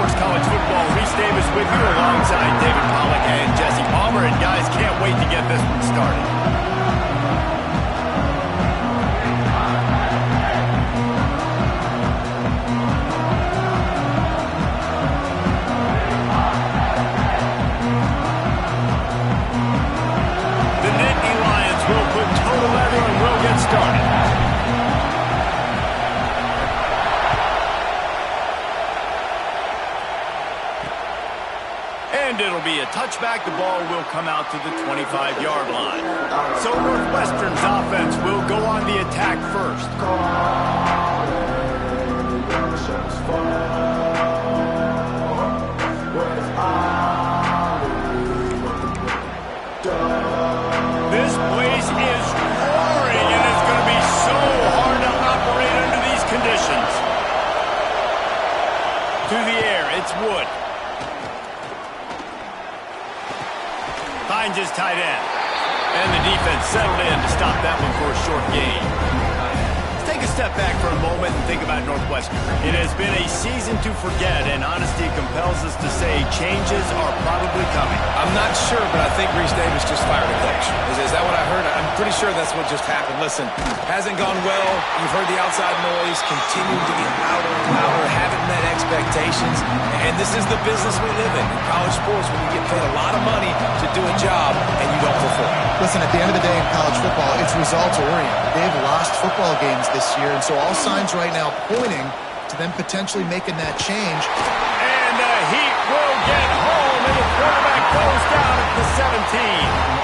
Sports College Football. Reese Davis with you alongside David Pollack and Jesse Palmer. And guys, can't wait to get this one started. The Nittany Lions will put toe to leather and we'll get started. And it'll be a touchback. The ball will come out to the 25-yard line. So Northwestern's offense will go on the attack first. This place is roaring, and it's going to be so hard to operate under these conditions. To the air, it's Wood. Finds his tight end. And the defense settled in to stop that one for a short gain. Let's take a step back for a moment and think about Northwestern. It has been a season to forget, and honesty compels us to say changes are probably coming. I'm not sure, but I think Reese Davis just fired a coach. Is that what I heard? I'm pretty sure that's what just happened. Listen, hasn't gone well. You've heard the outside noise. Continuing to get louder and louder. Haven't met expectations. And this is the business we live in college sports, when you get paid a lot of money to do a job and you don't perform. Listen, at the end of the day in college football, it's results-oriented. They've lost football games this year, and so all signs right now pointing to them potentially making that change. And the Heat will get home, and the quarterback goes down at the 17.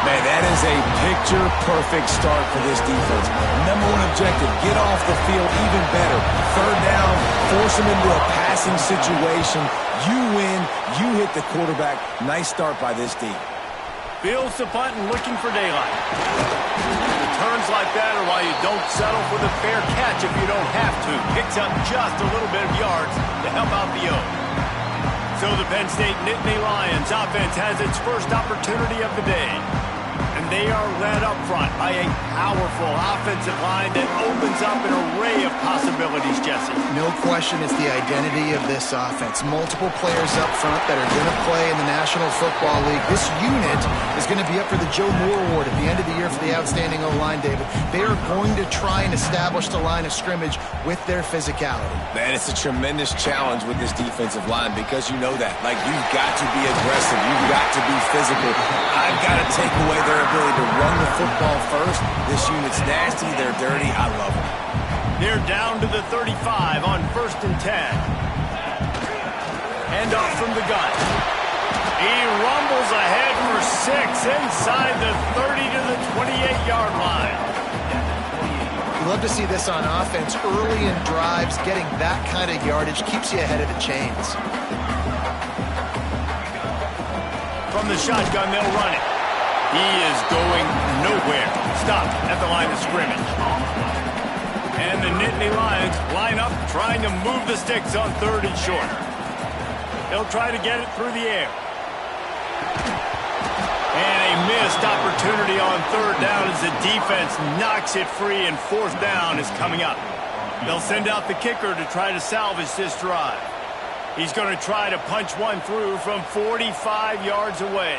Man, that is a picture-perfect start for this defense. Number one objective, get off the field even better. Third down, force them into a passing situation. You win, you hit the quarterback. Nice start by this team. Fields the punt and looking for daylight. Returns like that are why you don't settle for the fair catch if you don't have to. Picks up just a little bit of yards to help out the O. So the Penn State Nittany Lions offense has its first opportunity of the day. And they are led up front by a powerful offensive line that opens up an array of possibilities, Jesse. No question it's the identity of this offense. Multiple players up front that are going to play in the National Football League. This unit is going to be up for the Joe Moore Award at the end of the year for the outstanding O-line, David. They are going to try and establish the line of scrimmage with their physicality. Man, it's a tremendous challenge with this defensive line because you know that. Like, you've got to be aggressive. You've got to be physical. I've got to take away their ability to run the football first. This unit's nasty. They're dirty. I love them. They're down to the 35 on 1st and 10. Hand off from the gun. He rumbles ahead for 6 inside the 30 to the 28-yard line. You love to see this on offense. Early in drives, getting that kind of yardage keeps you ahead of the chains. From the shotgun, they'll run it. He is going nowhere. Stopped at the line of scrimmage. And the Nittany Lions line up, trying to move the sticks on 3rd and short. They'll try to get it through the air. And a missed opportunity on 3rd down as the defense knocks it free, and 4th down is coming up. They'll send out the kicker to try to salvage this drive. He's going to try to punch one through from 45 yards away.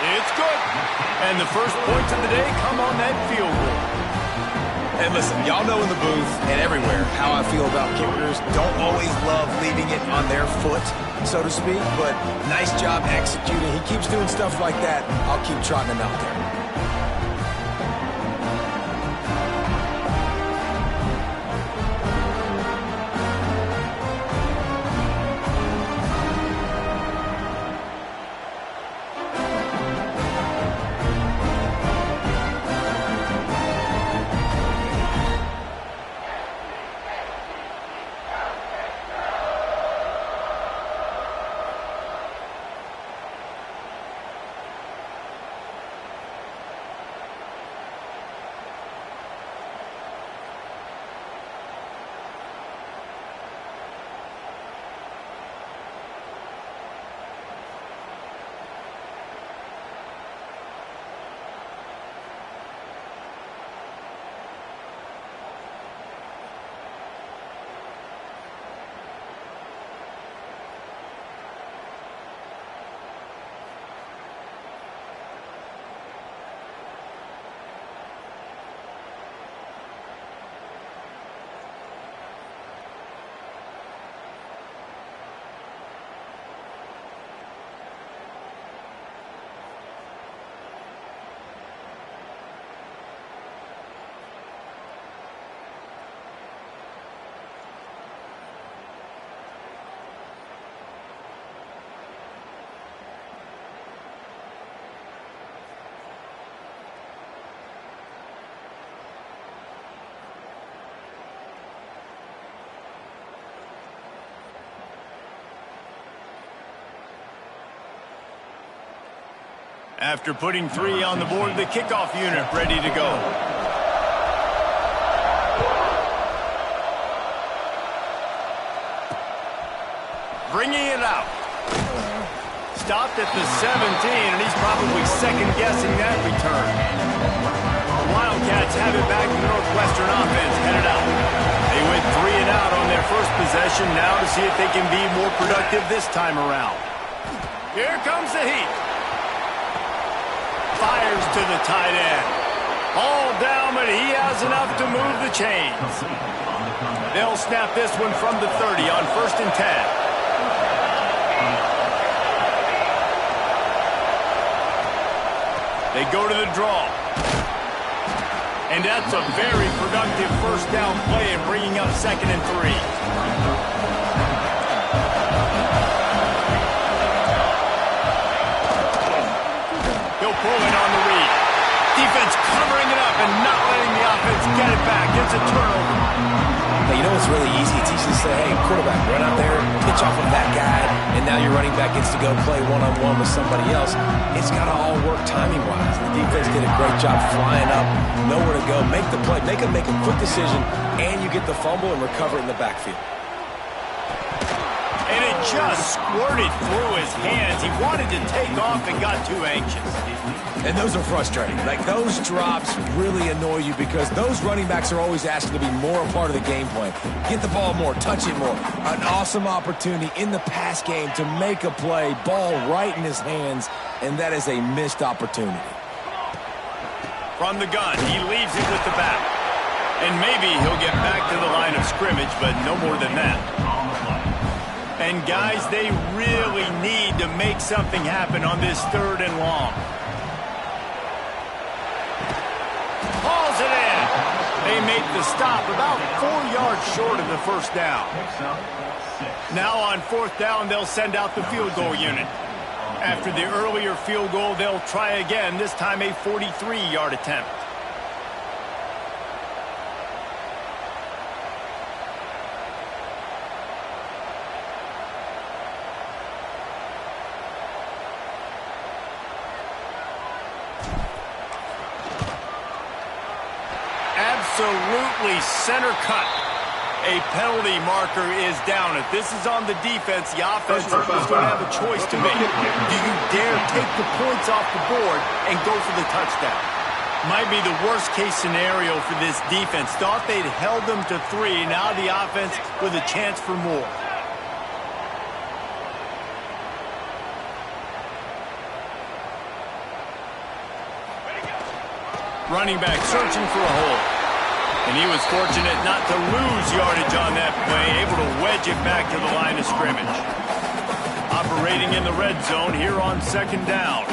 It's good. And the first points of the day come on that field goal. And listen, y'all know in the booth and everywhere how I feel about kickers. Don't always love leaving it on their foot, so to speak, but nice job executing. He keeps doing stuff like that. I'll keep trotting him out there. After putting 3 on the board, the kickoff unit ready to go. Bringing it out. Stopped at the 17, and he's probably second-guessing that return. The Wildcats have it back to the Northwestern offense headed out. They went 3 and out on their first possession, now to see if they can be more productive this time around. Here comes the heat. Fires to the tight end. All down, but he has enough to move the chains. They'll snap this one from the 30 on 1st and 10. They go to the draw. And that's a very productive first down play and bringing up 2nd and 3. He'll pull it on the read. Defense covering it up and not letting the offense get it back. It's a turnover. Hey, you know what's really easy? It's easy to say, hey, quarterback, run out there, pitch off of that guy, and now your running back gets to go play one-on-one with somebody else. It's got to all work timing-wise. The defense did a great job flying up, nowhere to go, make the play, make a quick decision, and you get the fumble and recover it in the backfield. And it just squirted through his hands. He wanted to take off and got too anxious. And those are frustrating. Like, those drops really annoy you because those running backs are always asking to be more a part of the game plan. Get the ball more, touch it more. An awesome opportunity in the pass game to make a play, ball right in his hands, and that is a missed opportunity. From the gun, he leaves it with the back. And maybe he'll get back to the line of scrimmage, but no more than that. And guys, they really need to make something happen on this 3rd and long. Hauls it in. They make the stop about 4 yards short of the first down. Now on 4th down, they'll send out the field goal unit. After the earlier field goal, they'll try again, this time a 43-yard attempt. Absolutely center cut. A penalty marker is down. If this is on the defense, the offense is going to have a choice to make. Do you dare take the points off the board and go for the touchdown? Might be the worst case scenario for this defense. Thought they'd held them to 3. Now the offense with a chance for more. Running back searching for a hole. And he was fortunate not to lose yardage on that play, able to wedge it back to the line of scrimmage. Operating in the red zone here on 2nd down.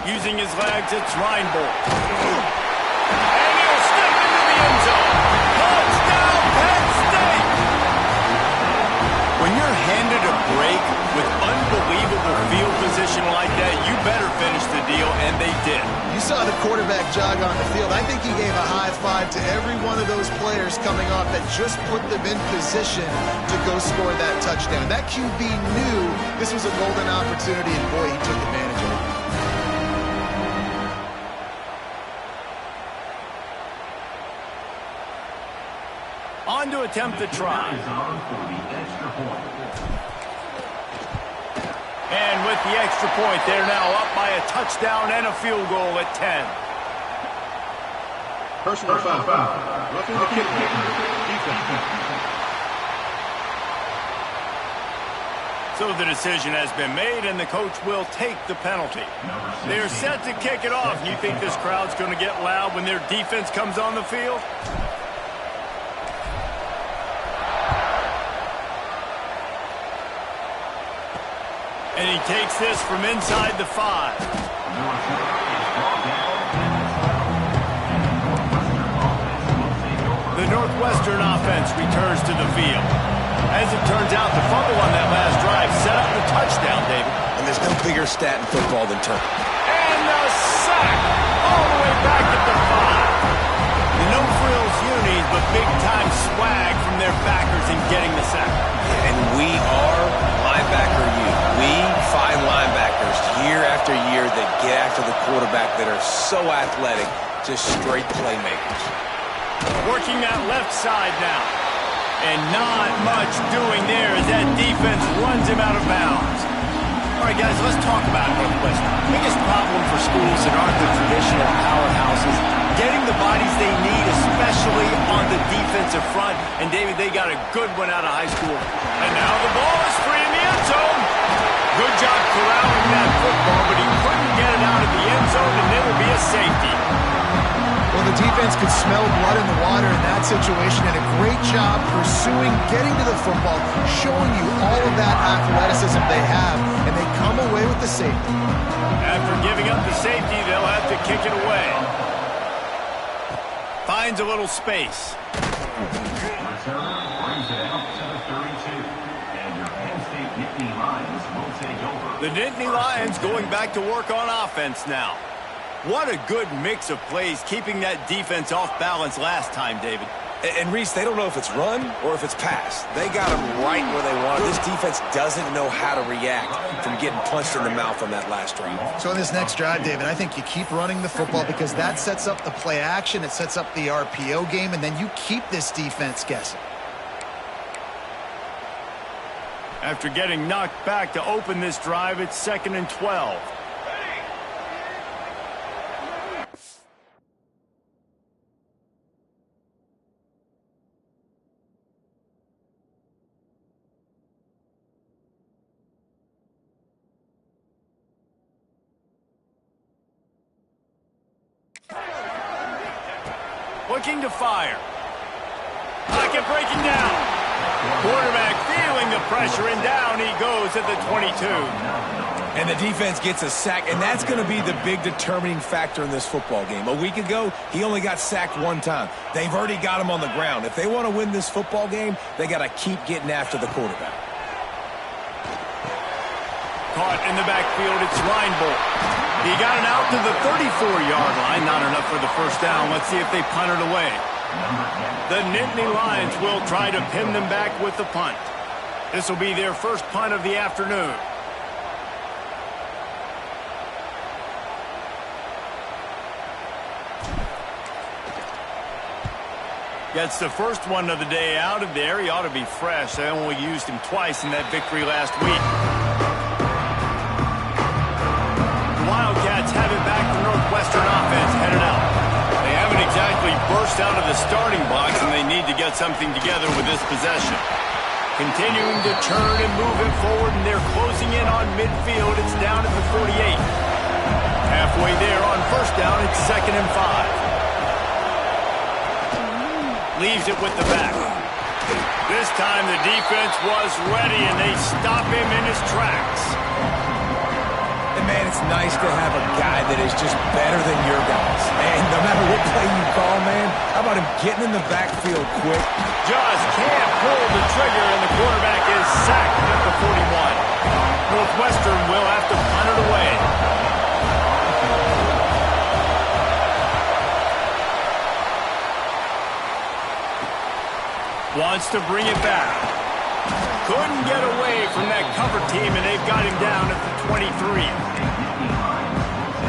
Using his legs, it's Reinbold. And he'll step into the end zone. Touchdown, Penn State! When you're handed a break with unbelievable field position like that, you better finish the deal, and they did. You saw the quarterback jog on the field. I think he gave a high five to every one of those players coming off that just put them in position to go score that touchdown. That QB knew this was a golden opportunity, and boy, he took advantage of it. On to attempt the try. And with the extra point, they're now up by a touchdown and a field goal at 10. Personal foul. Roughing the kick. So the decision has been made, and the coach will take the penalty. They're set to kick it off. You think this crowd's going to get loud when their defense comes on the field? And he takes this from inside the 5. The Northwestern offense returns to the field. As it turns out, the fumble on that last drive set up the touchdown, David. And there's no bigger stat in football than turn. And the sack all the way back at the 5. The no-frills unis, but big-time swag from their backer after the quarterback that are so athletic, just straight playmakers. Working that left side now. And not much doing there as that defense runs him out of bounds. All right, guys, let's talk about Northwestern. Biggest problem for schools that aren't the traditional powerhouses, getting the bodies they need, especially on the defensive front. And, David, they got a good one out of high school. And now the ball is free in the end zone. Good job corralling that football, but he couldn't get it out of the end zone, and it'll be a safety. Well, the defense could smell blood in the water in that situation, and a great job pursuing, getting to the football, showing you all of that athleticism they have, and they come away with the safety. After giving up the safety, they'll have to kick it away. Finds a little space. Return brings it out to the 32. And your Penn State Nittany Lions will take over. The Nittany Lions going back to work on offense now. What a good mix of plays, keeping that defense off balance last time, David. And Reese, they don't know if it's run or if it's pass. They got them right where they want. This defense doesn't know how to react from getting punched in the mouth on that last drive. So in this next drive, David, I think you keep running the football because that sets up the play action, it sets up the RPO game, and then you keep this defense guessing. After getting knocked back to open this drive, it's 2nd and 12. Looking to fire. Pocket breaking down. Quarterback feeling the pressure, and down he goes at the 22. And the defense gets a sack, and that's going to be the big determining factor in this football game. A week ago, he only got sacked one time. They've already got him on the ground. If they want to win this football game, they got to keep getting after the quarterback. Caught in the backfield, it's Reinbold. He got it out to the 34-yard line. Not enough for the first down. Let's see if they punt it away. The Nittany Lions will try to pin them back with the punt. This will be their first punt of the afternoon. Gets the first one of the day out of there. He ought to be fresh. They only used him twice in that victory last week. Wildcats have it back. The Northwestern offense headed out. They haven't exactly burst out of the starting blocks, and they need to get something together with this possession. Continuing to turn and move it forward, and they're closing in on midfield. It's down at the 48. Halfway there on first down, it's 2nd and 5. Leaves it with the back. This time the defense was ready, and they stop him in his tracks. And, man, it's nice to have a guy that is just better than your guys. And no matter what play you call, man, how about him getting in the backfield quick? Just can't pull the trigger, and the quarterback is sacked at the 41. Northwestern will have to punt it away. Wants to bring it back. Couldn't get away from that cover team, and they've got him down at the 23.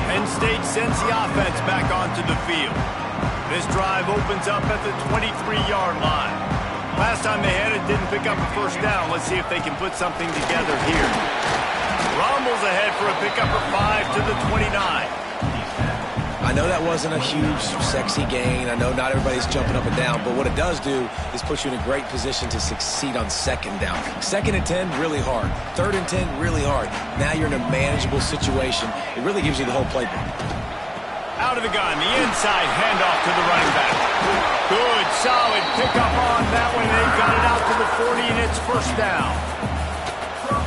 Penn State sends the offense back onto the field. This drive opens up at the 23-yard line. Last time they had it, didn't pick up a first down. Let's see if they can put something together here. Rumbles ahead for a pickup of 5 to the 29. I know that wasn't a huge, sexy gain. I know not everybody's jumping up and down, but what it does do is put you in a great position to succeed on 2nd down. 2nd and 10, really hard. 3rd and 10, really hard. Now you're in a manageable situation. It really gives you the whole playbook. Out of the gun, the inside handoff to the running back. Good, solid pickup on that one. They've got it out to the 40, and it's first down.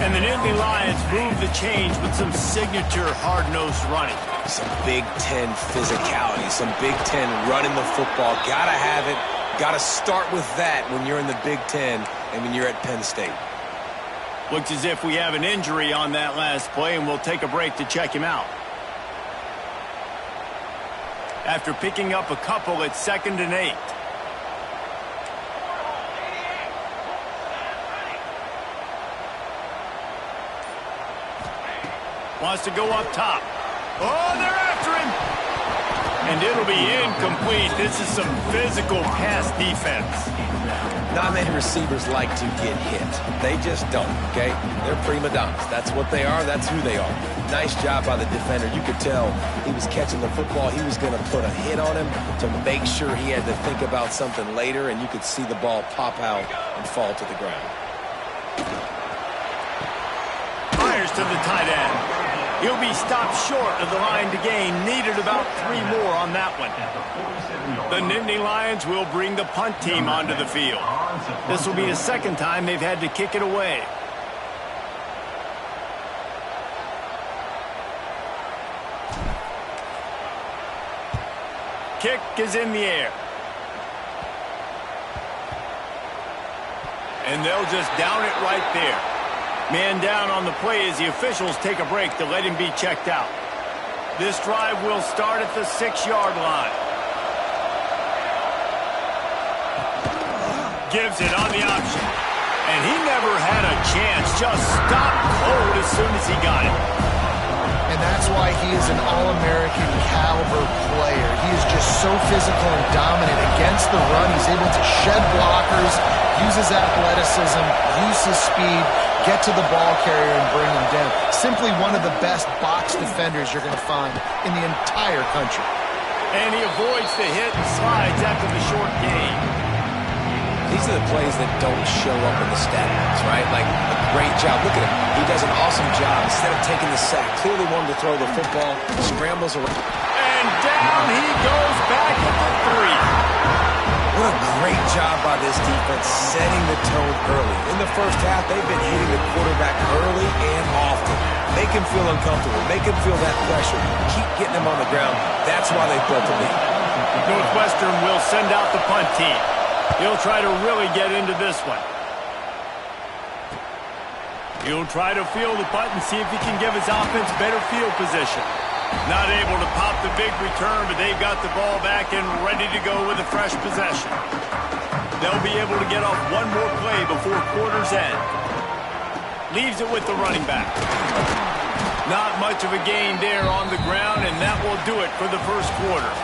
And the Nittany Lions move the change with some signature hard-nosed running. Some Big Ten physicality, some Big Ten running the football. Gotta have it. Gotta start with that when you're in the Big Ten and when you're at Penn State. Looks as if we have an injury on that last play, and we'll take a break to check him out. After picking up a couple, it's 2nd and 8. Wants to go up top. Oh, they're after him. And it'll be incomplete. This is some physical pass defense. Not many receivers like to get hit. They just don't, okay? They're prima donnas. That's what they are. That's who they are. Nice job by the defender. You could tell he was catching the football. He was going to put a hit on him to make sure he had to think about something later, and you could see the ball pop out and fall to the ground. Fires to the tight end. He'll be stopped short of the line to gain. Needed about 3 more on that one. The Nittany Lions will bring the punt team onto the field. This will be the second time they've had to kick it away. Kick is in the air. And they'll just down it right there. Man down on the play as the officials take a break to let him be checked out. This drive will start at the 6-yard line. Gives it on the option. And he never had a chance. Just stopped cold as soon as he got it. And that's why he is an All-American caliber player. He is just so physical and dominant against the run. He's able to shed blockers, use his athleticism, use his speed, get to the ball carrier and bring him down. Simply one of the best box defenders you're going to find in the entire country. And he avoids the hit and slides after the short gain. These are the plays that don't show up in the stat books, right? Like, a great job. Look at him. He does an awesome job. Instead of taking the sack, clearly wanted to throw the football, scrambles around. And down he goes back at the 3. What a great job by this defense setting the tone early. In the first half, they've been hitting the quarterback early and often. Make him feel uncomfortable. Make him feel that pressure. Keep getting him on the ground. That's why they built the lead. Northwestern will send out the punt team. He'll try to really get into this one. He'll try to field the punt and see if he can give his offense better field position. Not able to pop the big return, but they've got the ball back and ready to go with a fresh possession. They'll be able to get off one more play before quarter's end. Leaves it with the running back. Not much of a gain there on the ground, and that will do it for the first quarter.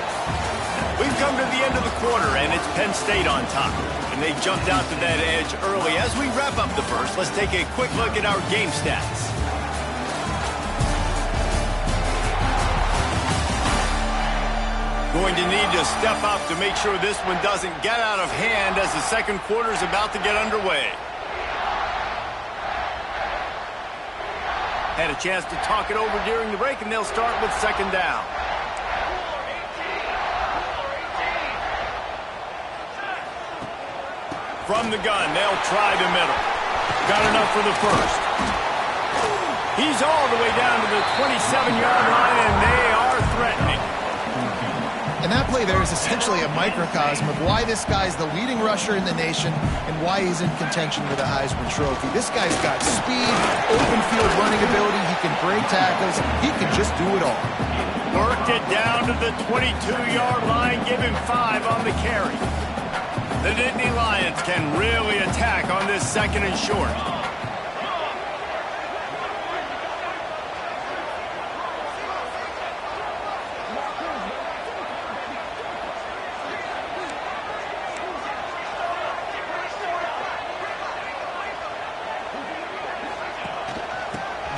We've come to the end of the quarter, and it's Penn State on top. And they jumped out to that edge early. As we wrap up the first, let's take a quick look at our game stats. Going to need to step up to make sure this one doesn't get out of hand as the second quarter is about to get underway. Had a chance to talk it over during the break, and they'll start with second down. From the gun, they'll try the middle. Got enough for the first. He's all the way down to the 27-yard line, and they are threatening. And that play there is essentially a microcosm of why this guy's the leading rusher in the nation and why he's in contention with a Heisman Trophy. This guy's got speed, open field running ability. He can break tackles. He can just do it all. Worked it down to the 22-yard line. Give him 5 on the carry. The Nittany Lions can really attack on this second and short.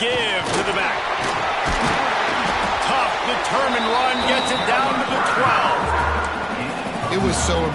Give to the back. Tough, determined run gets it down to the 12. It was so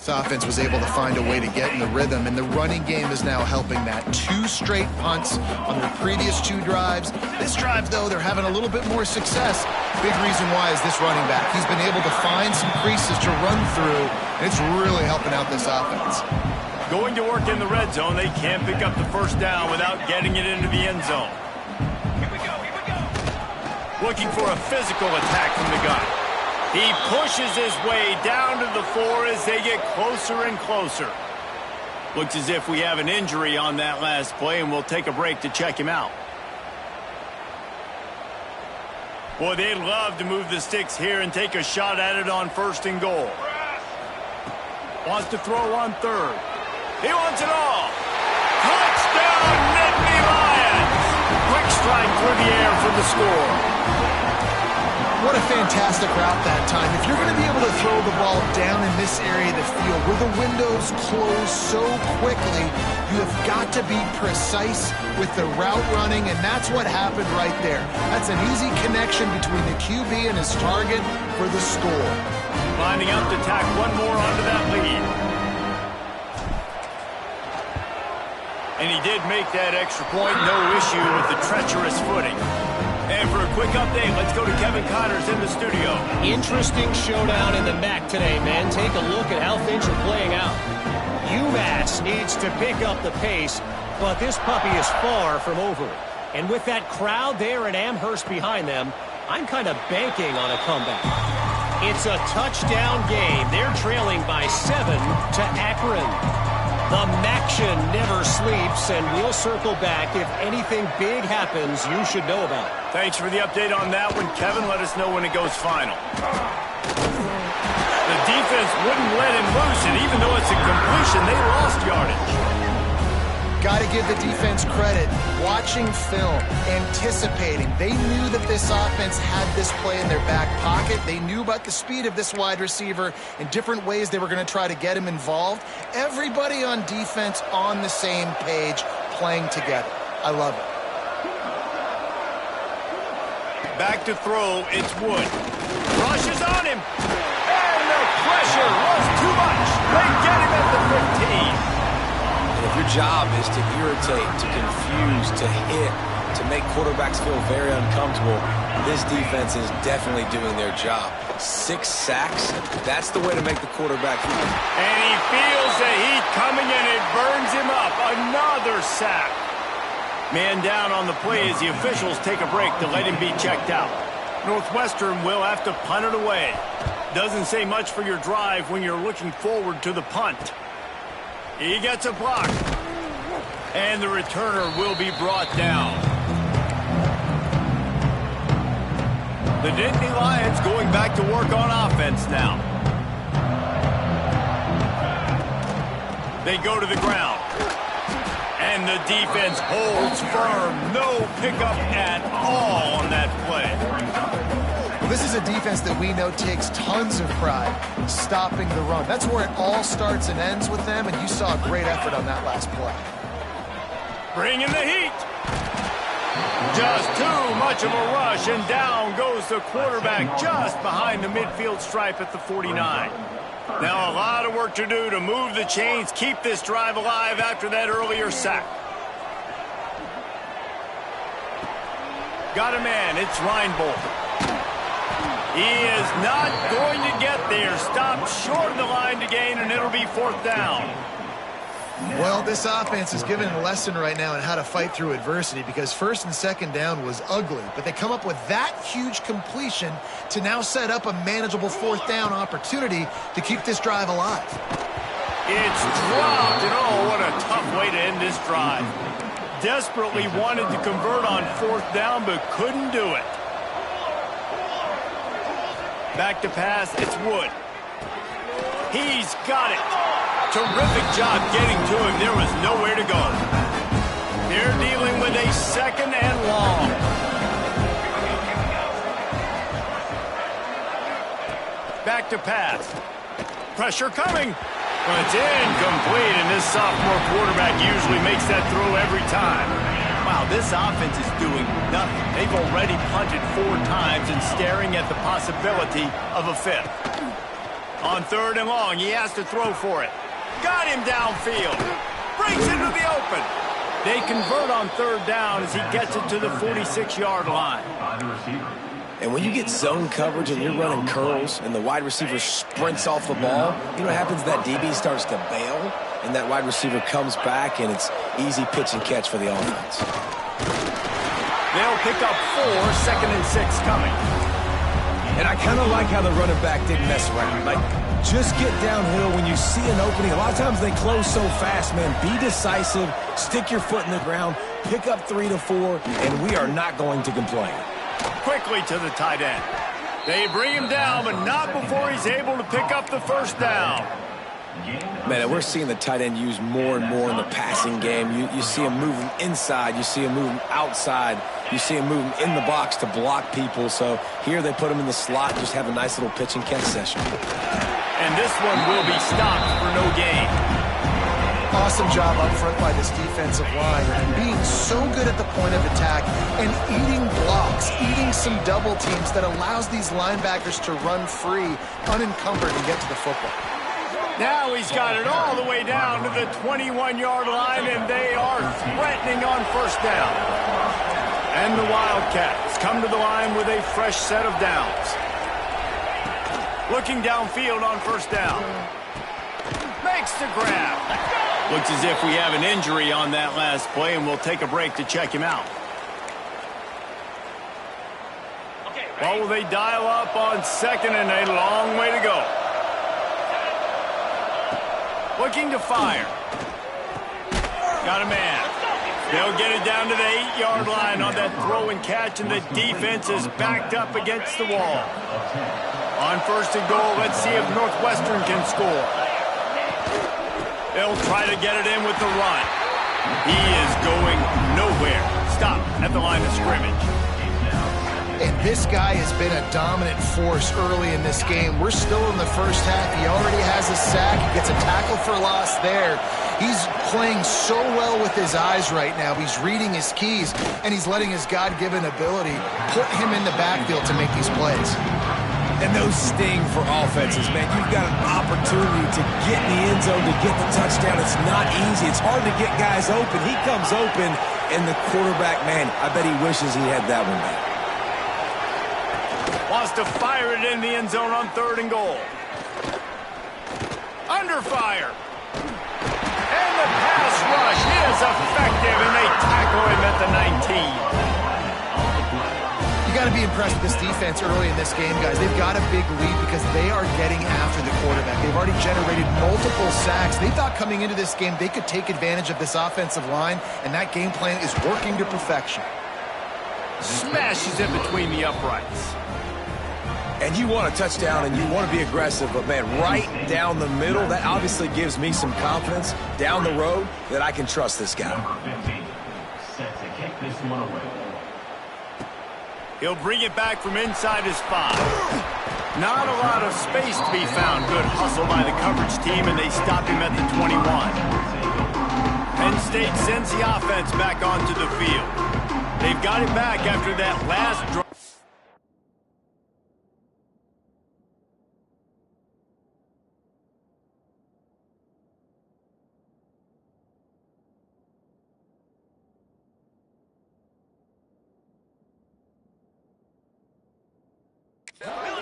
This offense was able to find a way to get in the rhythm, and the running game is now helping that. 2 straight punts on their previous 2 drives. This drive, though, they're having a little bit more success. Big reason why is this running back. He's been able to find some creases to run through, and it's really helping out this offense. Going to work in the red zone, they can't pick up the first down without getting it into the end zone. Here we go. Looking for a physical attack from the gun. He pushes his way down to the 4 as they get closer and closer. Looks as if we have an injury on that last play, and we'll take a break to check him out. Boy, they'd love to move the sticks here and take a shot at it on 1st and goal. Wants to throw on 3rd. He wants it all. Touchdown, Nittany Lions! Quick strike through the air for the score. What a fantastic route that time. If you're going to be able to throw the ball down in this area of the field where the windows close so quickly, you have got to be precise with the route running, and that's what happened right there. That's an easy connection between the QB and his target for the score. Lining up to tack one more onto that lead. And he did make that extra point, no issue with the treacherous footing. And for a quick update, let's go to Kevin Connors in the studio. Interesting showdown in the MAC today, man. Take a look at how things are playing out. UMass needs to pick up the pace, but this puppy is far from over it. And with that crowd there at Amherst behind them, I'm kind of banking on a comeback. It's a touchdown game. They're trailing by 7 to Akron. The Maction never sleeps, and we'll circle back if anything big happens you should know about. Thanks for the update on that one, Kevin. Let us know when it goes final. The defense wouldn't let him loose, and even though it's a completion, they lost yardage. Got to give the defense credit. Watching film, anticipating. They knew that this offense had this play in their back pocket. They knew about the speed of this wide receiver and different ways they were going to try to get him involved. Everybody on defense on the same page, playing together. I love it. Back to throw, it's Wood. Rushes on him. And the pressure was too much. They get him at the 15. And if your job is to irritate, to confuse, to hit, to make quarterbacks feel very uncomfortable, this defense is definitely doing their job. 6 sacks, that's the way to make the quarterback feel. And he feels the heat coming and it burns him up. Another sack. Man down on the play as the officials take a break to let him be checked out. Northwestern will have to punt it away. Doesn't say much for your drive when you're looking forward to the punt. He gets a block. And the returner will be brought down. The Nittany Lions going back to work on offense now. They go to the ground. And the defense holds firm. No pickup at all on that play. This is a defense that we know takes tons of pride stopping the run. That's where it all starts and ends with them, and you saw a great effort on that last play. Bring in the heat. Just too much of a rush, and down goes the quarterback just behind the midfield stripe at the 49. Now a lot of work to do to move the chains, keep this drive alive after that earlier sack. Got a man, it's Reinbold. He is not going to get there. Stopped short of the line to gain, and it'll be 4th down. Well, this offense is given a lesson right now on how to fight through adversity because 1st and 2nd down was ugly, but they come up with that huge completion to now set up a manageable 4th down opportunity to keep this drive alive. It's dropped, and oh, what a tough way to end this drive. Desperately wanted to convert on 4th down, but couldn't do it. Back to pass, it's Wood. He's got it. Terrific job getting to him. There was nowhere to go. They're dealing with a 2nd and long. Back to pass. Pressure coming. Well, it's incomplete, and this sophomore quarterback usually makes that throw every time. Wow, this offense is doing nothing. They've already punted 4 times and staring at the possibility of a 5th. On 3rd and long, he has to throw for it. Got him downfield. Breaks into the open. They convert on 3rd down as he gets it to the 46-yard line. And when you get zone coverage and you're running curls and the wide receiver sprints off the ball, you know what happens? That DB starts to bail, and that wide receiver comes back, and it's easy pitch and catch for the offense. They'll pick up 4, 2nd and 6 coming. And I kind of like how the running back didn't mess around. Like, just get downhill when you see an opening. A lot of times they close so fast, man. Be decisive, stick your foot in the ground, pick up 3 to 4, and we are not going to complain. Quickly to the tight end. They bring him down, but not before he's able to pick up the 1st down. Man, we're seeing the tight end used more and more in the passing game. You see him moving inside. You see him moving outside. You see him moving in the box to block people. So here they put him in the slot and just have a nice little pitch and catch session. And this one will be stopped for no gain. Awesome job up front by this defensive line, being so good at the point of attack and eating blocks, eating some double teams that allows these linebackers to run free, unencumbered, and get to the football. Now he's got it all the way down to the 21-yard line, and they are threatening on 1st down. And the Wildcats come to the line with a fresh set of downs. Looking downfield on 1st down. Makes the grab. Looks as if we have an injury on that last play, and we'll take a break to check him out. Well, will they dial up on 2nd and a long way to go? Looking to fire. Got a man. They'll get it down to the 8-yard line on that throw and catch, and the defense is backed up against the wall. On 1st and goal, let's see if Northwestern can score. They'll try to get it in with the run. He is going nowhere. Stop at the line of scrimmage. And this guy has been a dominant force early in this game. We're still in the 1st half. He already has a sack. He gets a tackle for loss there. He's playing so well with his eyes right now. He's reading his keys, and he's letting his God-given ability put him in the backfield to make these plays. And those sting for offenses, man. You've got an opportunity to get in the end zone, to get the touchdown. It's not easy. It's hard to get guys open. He comes open, and the quarterback, man, I bet he wishes he had that one back. Wants to fire it in the end zone on 3rd and goal. Under fire. And the pass rush is effective, and they tackle him at the 19. You got to be impressed with this defense early in this game, guys. They've got a big lead because they are getting after the quarterback. They've already generated multiple sacks. They thought coming into this game they could take advantage of this offensive line, and that game plan is working to perfection. Smashes in between the uprights. And you want a touchdown and you want to be aggressive, but, man, right down the middle, that obviously gives me some confidence down the road that I can trust this guy. Number 15, set to kick this one away. He'll bring it back from inside his 5. Not a lot of space to be found. Good hustle by the coverage team, and they stop him at the 21. Penn State sends the offense back onto the field. They've got it back after that last drive.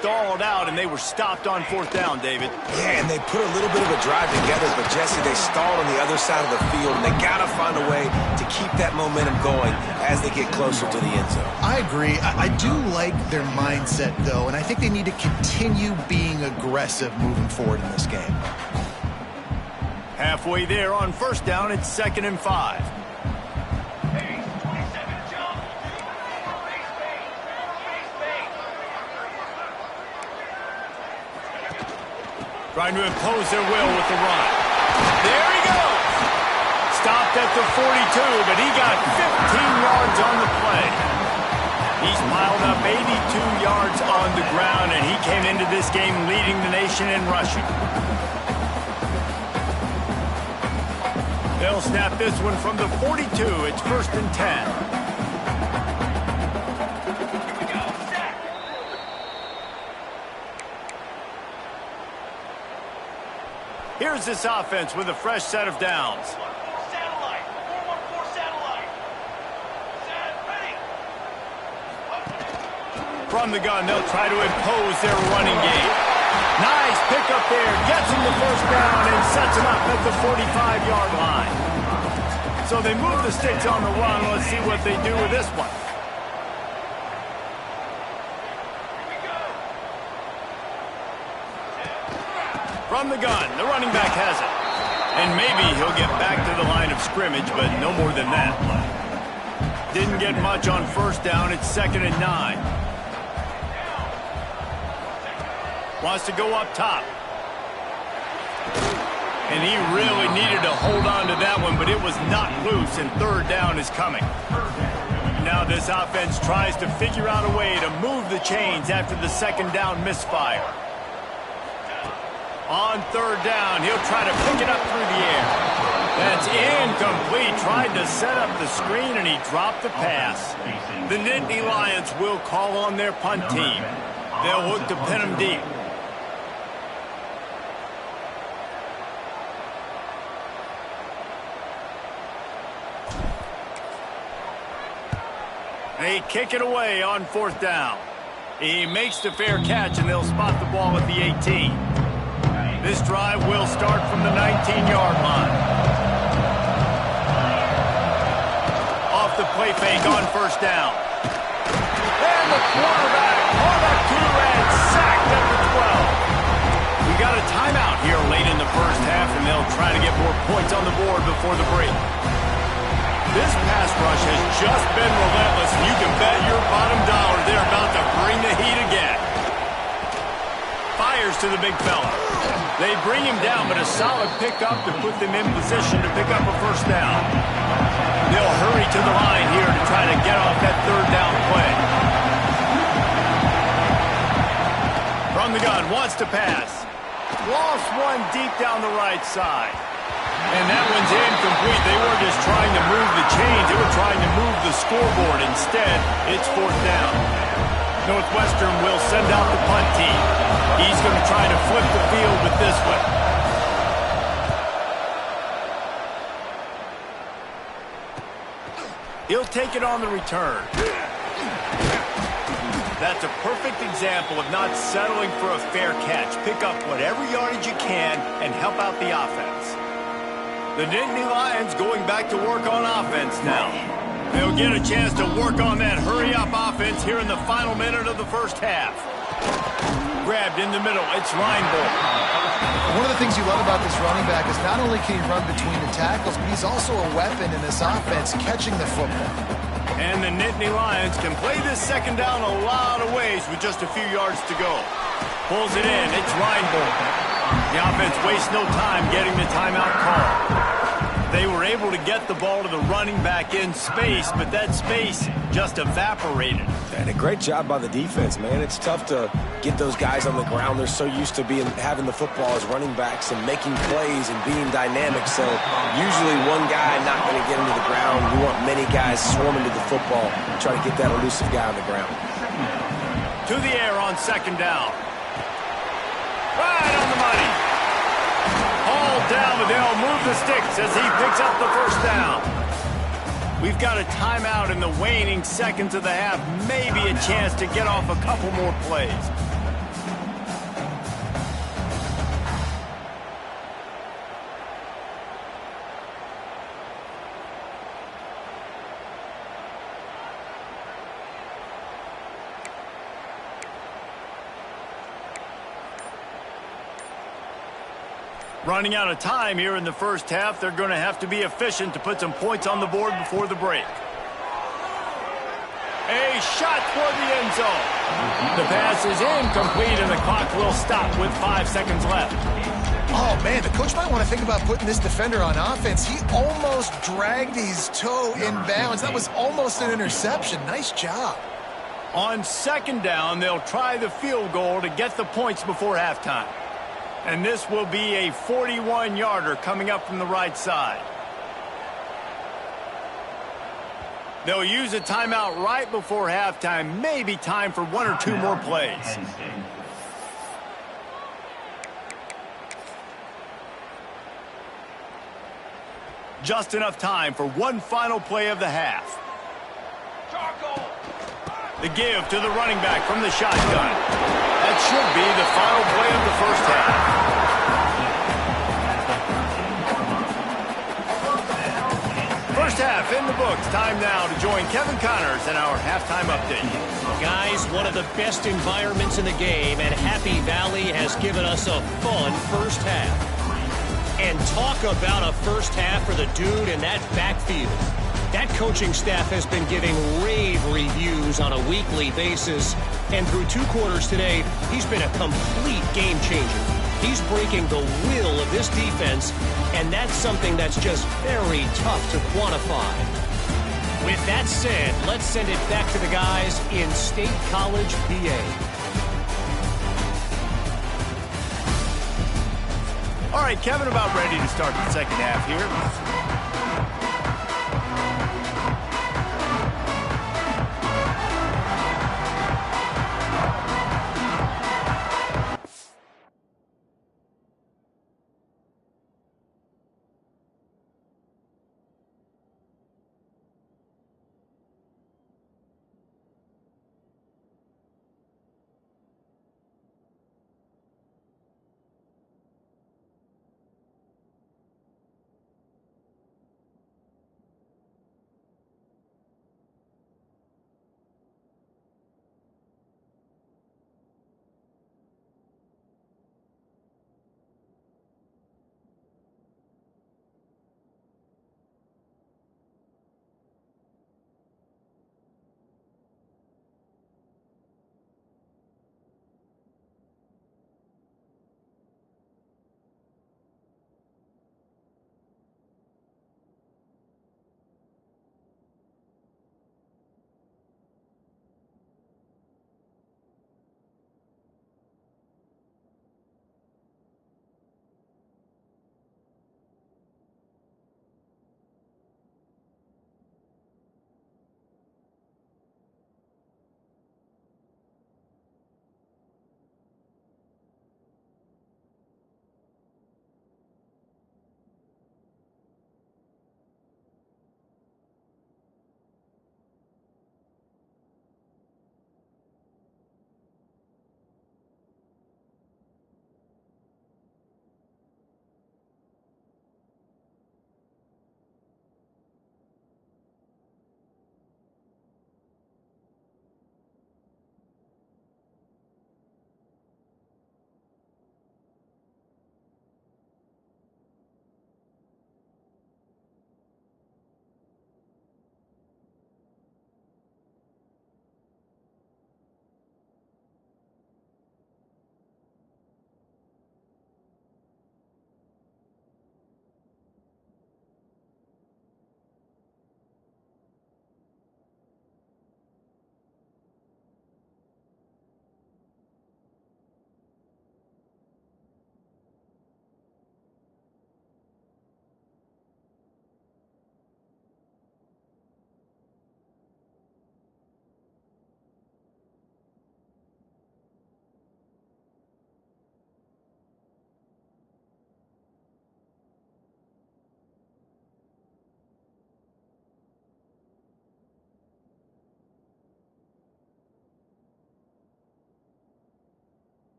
Stalled out, and they were stopped on 4th down, David. Yeah, and they put a little bit of a drive together, but, Jesse, they stalled on the other side of the field, and they got to find a way to keep that momentum going as they get closer to the end zone. I agree. I do like their mindset, though, and I think they need to continue being aggressive moving forward in this game. Halfway there on 1st down, it's 2nd and 5. Trying to impose their will with the run. There he goes. Stopped at the 42, but he got 15 yards on the play. He's piled up 82 yards on the ground, and he came into this game leading the nation in rushing. They'll snap this one from the 42. It's 1st and 10. Here's this offense with a fresh set of downs. Satellite. 414 satellite. Set, ready. From the gun, they'll try to impose their running game. Nice pickup there. Gets him the first down and sets him up at the 45-yard line. So they move the sticks on the run. Let's see what they do with this one. From the gun, the running back has it. And maybe he'll get back to the line of scrimmage, but no more than that. Didn't get much on first down. It's 2nd and 9. Wants to go up top. And he really needed to hold on to that one, but it was not loose, and 3rd down is coming. Now this offense tries to figure out a way to move the chains after the 2nd down misfire. On 3rd down, he'll try to pick it up through the air. That's incomplete. Tried to set up the screen, and he dropped the pass. The Nittany Lions will call on their punt team. They'll look to pin him deep. They kick it away on 4th down. He makes the fair catch, and they'll spot the ball at the 18. This drive will start from the 19-yard line. Off the play fake on 1st down. And the quarterback caught up to and sacked at the 12. We got a timeout here late in the first half, and they'll try to get more points on the board before the break. This pass rush has just been relentless, and you can bet your bottom dollar they're about to bring the heat again. Fires to the big fella. They bring him down, but a solid pickup to put them in position to pick up a 1st down. They'll hurry to the line here to try to get off that 3rd down play. From the gun, wants to pass. Lost one deep down the right side. And that one's incomplete. They weren't just trying to move the chains. They were trying to move the scoreboard. Instead, it's 4th down. Northwestern will send out the punt team. He's going to try to flip the field with this one. He'll take it on the return. That's a perfect example of not settling for a fair catch. Pick up whatever yardage you can and help out the offense. The Nittany Lions going back to work on offense now. They'll get a chance to work on that hurry-up offense here in the final minute of the first half. Grabbed in the middle. It's Reinbold. One of the things you love about this running back is not only can he run between the tackles, but he's also a weapon in this offense, catching the football. And the Nittany Lions can play this 2nd down a lot of ways with just a few yards to go. Pulls it in. It's Reinbold. The offense wastes no time getting the timeout call. They were able to get the ball to the running back in space, but that space just evaporated. And a great job by the defense, man. It's tough to get those guys on the ground. They're so used to having the football as running backs and making plays and being dynamic. So usually one guy not going to get into the ground. You want many guys swarming to the football, try to get that elusive guy on the ground. To the air on 2nd down. Right on the money. All down, but they'll move the sticks as he picks up the 1st down. We've got a timeout in the waning seconds of the half. Maybe a chance to get off a couple more plays. Running out of time here in the first half. They're going to have to be efficient to put some points on the board before the break. A shot toward the end zone. The pass is incomplete, and the clock will stop with 5 seconds left. Oh, man, the coach might want to think about putting this defender on offense. He almost dragged his toe in bounds. That was almost an interception. Nice job. On 2nd down, they'll try the field goal to get the points before halftime. And this will be a 41-yarder coming up from the right side. They'll use a timeout right before halftime. Maybe time for 1 or 2 more plays. Just enough time for one final play of the half. Charcoal. The give to the running back from the shotgun. That should be the final play of the first half. First half in the books. Time now to join Kevin Connors in our halftime update. Guys, one of the best environments in the game, and Happy Valley has given us a fun first half. And talk about a first half for the dude in that backfield. That coaching staff has been giving rave reviews on a weekly basis. And through 2 quarters today, he's been a complete game changer. He's breaking the will of this defense, and that's something that's just very tough to quantify. With that said, let's send it back to the guys in State College, PA. All right, Kevin, about ready to start the second half here.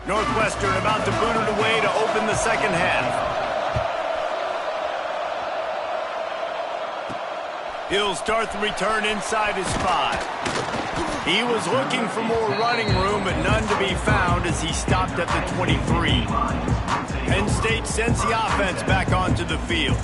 Northwestern about to boot it away to open the second half. He'll start the return inside his 5. He was looking for more running room, but none to be found as he stopped at the 23. Penn State sends the offense back onto the field.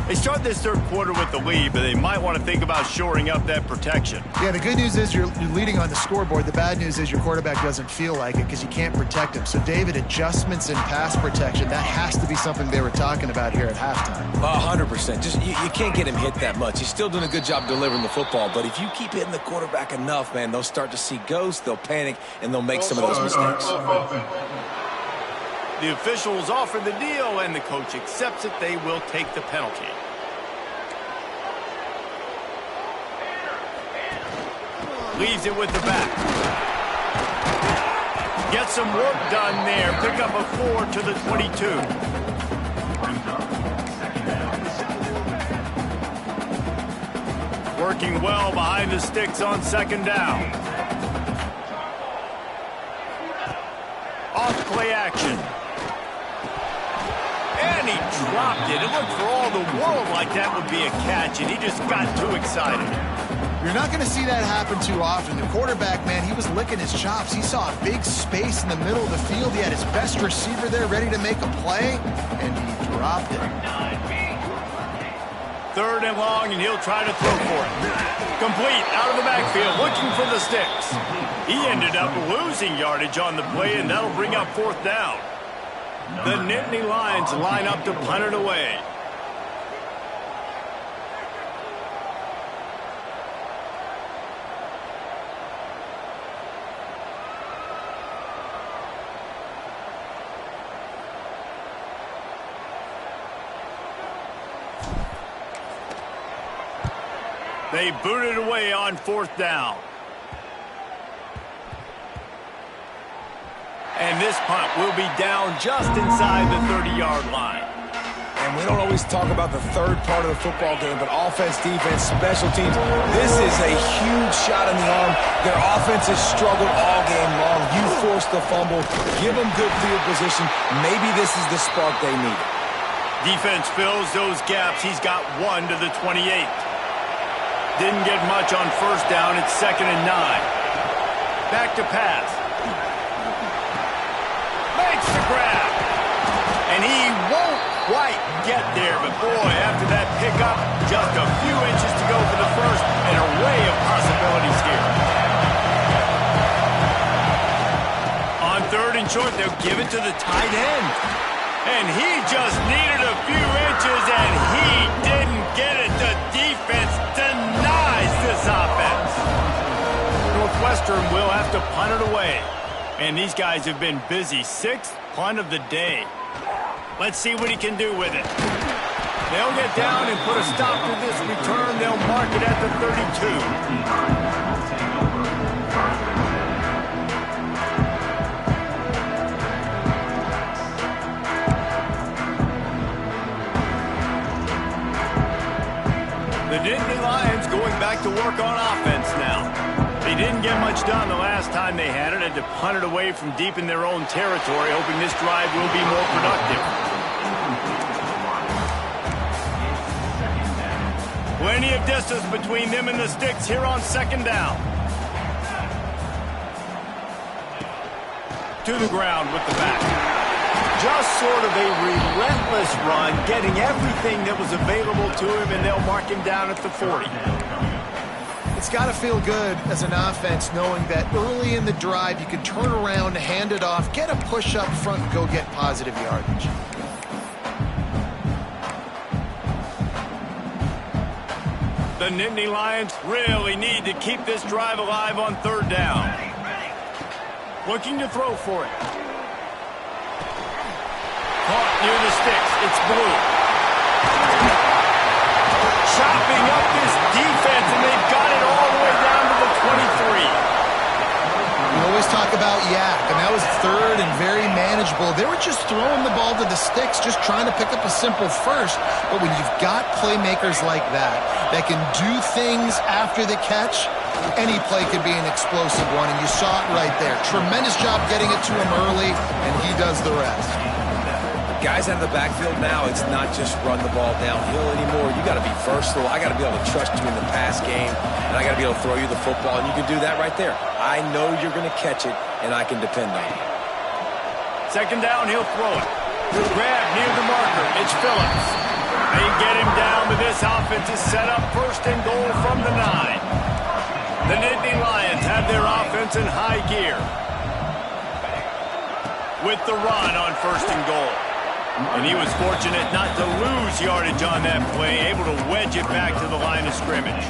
They start this third quarter with the lead, but they might want to think about shoring up that protection. Yeah, the good news is you're leading on the scoreboard. The bad news is your quarterback doesn't feel like it because you can't protect him. So, David, adjustments in pass protection, that has to be something they were talking about here at halftime. 100%. Just you can't get him hit that much. He's still doing a good job delivering the football, but if you keep hitting the quarterback enough, man, they'll start to see ghosts, they'll panic, and they'll make some of those mistakes. The officials offer the deal, and the coach accepts it. They will take the penalty. leaves it with the back. Get some work done there. Pick up a 4 to the 22. Working well behind the sticks on second down. Off play action. And he dropped it. It looked for all the world like that would be a catch, and he just got too excited. You're not going to see that happen too often. The quarterback, man, he was licking his chops. He saw a big space in the middle of the field. He had his best receiver there ready to make a play, and he dropped it. 3rd and long, and he'll try to throw for it. Complete, out of the backfield, looking for the sticks. He ended up losing yardage on the play, and that'll bring up 4th down. The Nittany Lions line up to punt it away. They boot it away on 4th down. And this punt will be down just inside the 30-yard line. And we don't always talk about the third part of the football game, but offense, defense, special teams, this is a huge shot in the arm. Their offense has struggled all game long. You force the fumble, give them good field position. Maybe this is the spark they need. Defense fills those gaps. He's got 1 to the 28. Didn't get much on 1st down. It's 2nd and 9. Back to pass. Makes the grab. And he won't quite get there. But, boy, after that pickup, just a few inches to go for the first. An array of possibilities here. On 3rd and short, they'll give it to the tight end. And he just needed a few inches, and he didn't get it. The defense denies this offense. Northwestern will have to punt it away. And these guys have been busy. 6th punt of the day. Let's see what he can do with it. They'll get down and put a stop to this return. They'll mark it at the 32. The Nittany Lions going back to work on offense now. They didn't get much done the last time they had it. Had to punt it away from deep in their own territory, hoping this drive will be more productive. Plenty of distance between them and the sticks here on 2nd down. To the ground with the back. Just sort of a relentless run, getting everything that was available to him, and they'll mark him down at the 40. It's got to feel good as an offense knowing that early in the drive you can turn around, hand it off, get a push up front, and go get positive yardage. The Nittany Lions really need to keep this drive alive on 3rd down. Looking to throw for it. Caught near the sticks. It's Blue. Chopping up this defense, and they've got it all the way down to the 23. We always talk about yak, and that was 3rd and very manageable. They were just throwing the ball to the sticks, just trying to pick up a simple first. But when you've got playmakers like that can do things after the catch, any play could be an explosive one, and you saw it right there. Tremendous job getting it to him early, and he does the rest. Guys out of the backfield now, it's not just run the ball downhill anymore. You got to be versatile. I got to be able to trust you in the pass game, and I got to be able to throw you the football, and you can do that right there. I know you're going to catch it, and I can depend on it. 2nd down, he'll throw it. Grab near the marker. It's Phillips. They get him down, but this offense is set up 1st and goal from the 9. The Nittany Lions have their offense in high gear. With the run on 1st and goal. And he was fortunate not to lose yardage on that play, able to wedge it back to the line of scrimmage.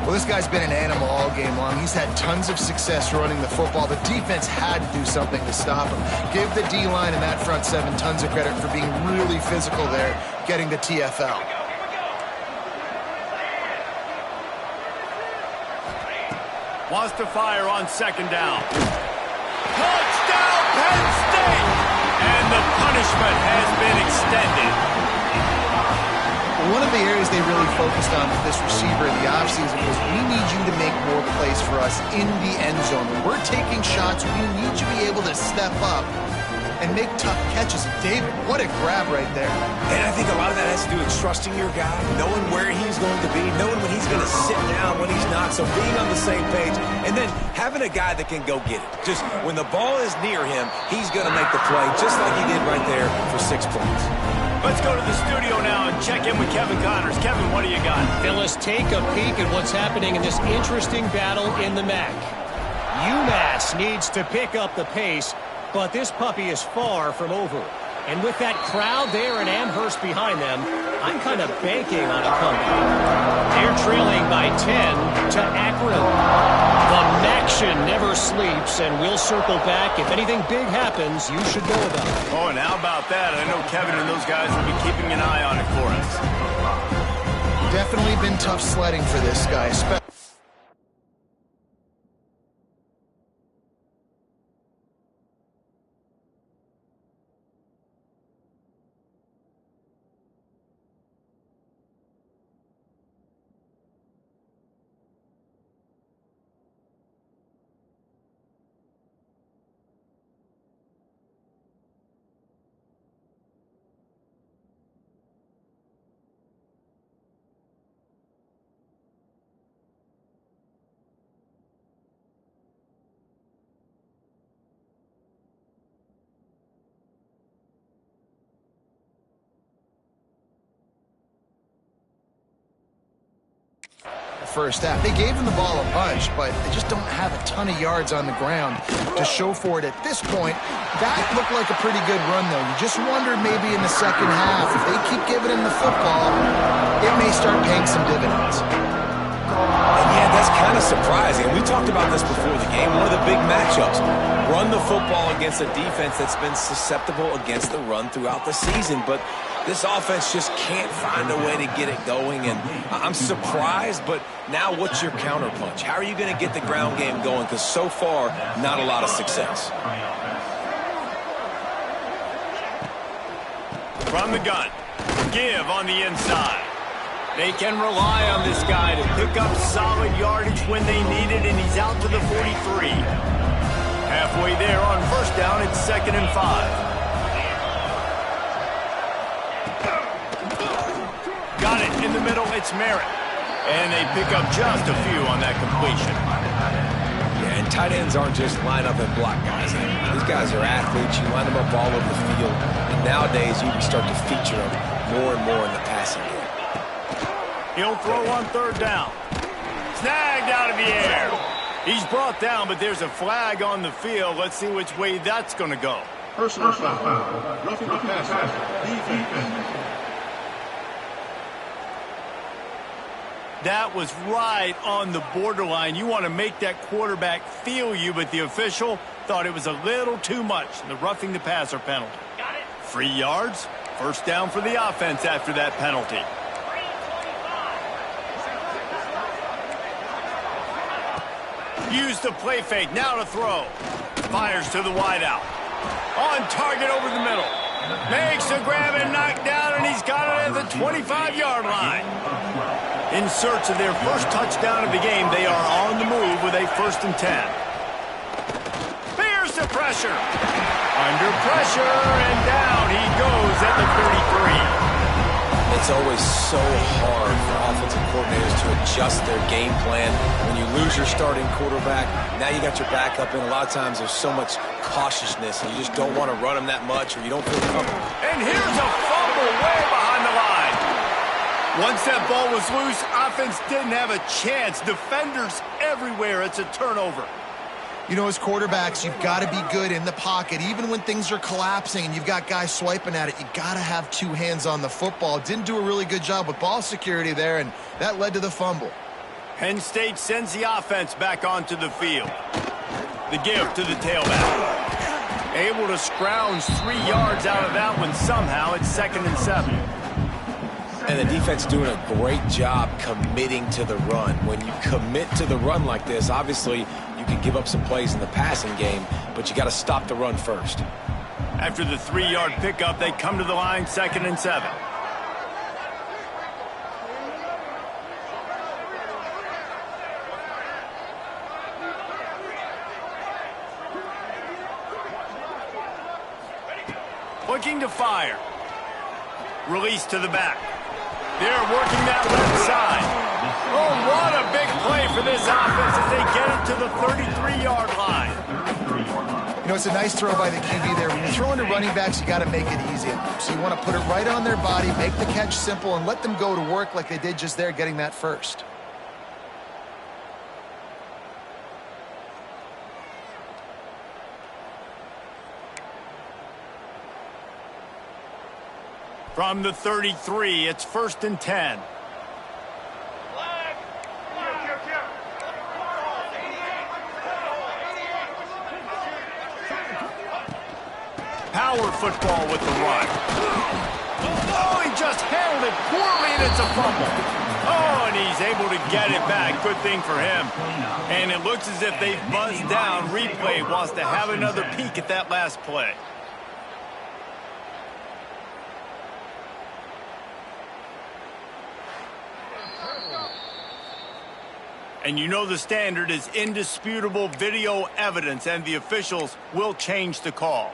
Well, this guy's been an animal all game long. He's had tons of success running the football. The defense had to do something to stop him. Give the D-line and that front 7 tons of credit for being really physical there, getting the TFL. Wants to fire on second down. Touchdown, Penn State! And the punishment has been extended. One of the areas they really focused on for this receiver in the offseason was we need you to make more plays for us in the end zone. When we're taking shots, we need you to be able to step up and make tough catches. David, what a grab right there. And I think a lot of that has to do with trusting your guy, knowing where he's going to be, knowing when he's going to sit down, when he's not, so being on the same page, and then having a guy that can go get it. Just when the ball is near him, he's going to make the play, just like he did right there for 6 points. Let's go to the studio now and check in with Kevin Connors. Kevin, what do you got? Phyllis, take a peek at what's happening in this interesting battle in the MAC. UMass needs to pick up the pace, but this puppy is far from over. And with that crowd there in Amherst behind them, I'm kind of banking on a comeback. They're trailing by 10 to Akron. The Maction never sleeps, and we'll circle back. If anything big happens, you should know about it. Oh, and how about that? I know Kevin and those guys will be keeping an eye on it for us. Definitely been tough sledding for this guy, especially. First half. They gave him the ball a bunch, but they just don't have a ton of yards on the ground to show for it at this point. That looked like a pretty good run, though. You just wondered maybe in the second half, if they keep giving him the football, it may start paying some dividends. And yeah, that's kind of surprising. We talked about this before the game. One of the big matchups. Run the football against a defense that's been susceptible against the run throughout the season. But this offense just can't find a way to get it going. And I'm surprised, but now what's your counterpunch? How are you going to get the ground game going? Because so far, not a lot of success. From the gun. Give on the inside. They can rely on this guy to pick up solid yardage when they need it, and he's out to the 43. Halfway there on first down, it's 2nd and 5. Got it in the middle, it's Merritt. And they pick up just a few on that completion. Yeah, and tight ends aren't just line up and block guys. These guys are athletes. You line them up all over the field. And nowadays, you can start to feature them more and more in the passing game. He'll throw on 3rd down. Snagged out of the air. He's brought down, but there's a flag on the field. Let's see which way that's going to go. Personal foul. Roughing the passer. Defense. That was right on the borderline. You want to make that quarterback feel you, but the official thought it was a little too much. The roughing the passer penalty. 3 yards. First down for the offense after that penalty. Use the play fake. Now to throw. Fires to the wideout. On target over the middle. Makes a grab and knocked down, and he's got it at the 25-yard line. In search of their first touchdown of the game, they are on the move with a 1st and 10. Here's the pressure. Under pressure, and down he goes at the 33. It's always so hard for offensive coordinators to adjust their game plan. When you lose your starting quarterback, now you got your backup, and a lot of times there's so much cautiousness, and you just don't want to run them that much, or you don't feel comfortable. And here's a fumble way behind the line. Once that ball was loose, offense didn't have a chance. Defenders everywhere. It's a turnover. You know, as quarterbacks, you've got to be good in the pocket. Even when things are collapsing and you've got guys swiping at it, you got to have 2 hands on the football. Didn't do a really good job with ball security there, and that led to the fumble. Penn State sends the offense back onto the field. The give to the tailback. Able to scrounge 3 yards out of that one somehow. It's 2nd and 7. And the defense doing a great job committing to the run. When you commit to the run like this, obviously you can give up some plays in the passing game, but you got to stop the run first. After the 3-yard pickup, they come to the line, 2nd and 7. Looking to fire. Release to the back. They're working that left side. Oh, what a big play for this offense as they get it to the 33-yard line. You know, it's a nice throw by the QB there. When you're throwing to running backs, you got to make it easy. So you want to put it right on their body, make the catch simple, and let them go to work like they did just there, getting that first. From the 33, it's 1st and 10. Power football with the run. Oh, he just handled it poorly, and it's a fumble. Oh, and he's able to get it back. Good thing for him. And it looks as if they've buzzed down. Replay wants to have another peek at that last play. And you know the standard is indisputable video evidence, and the officials will change the call.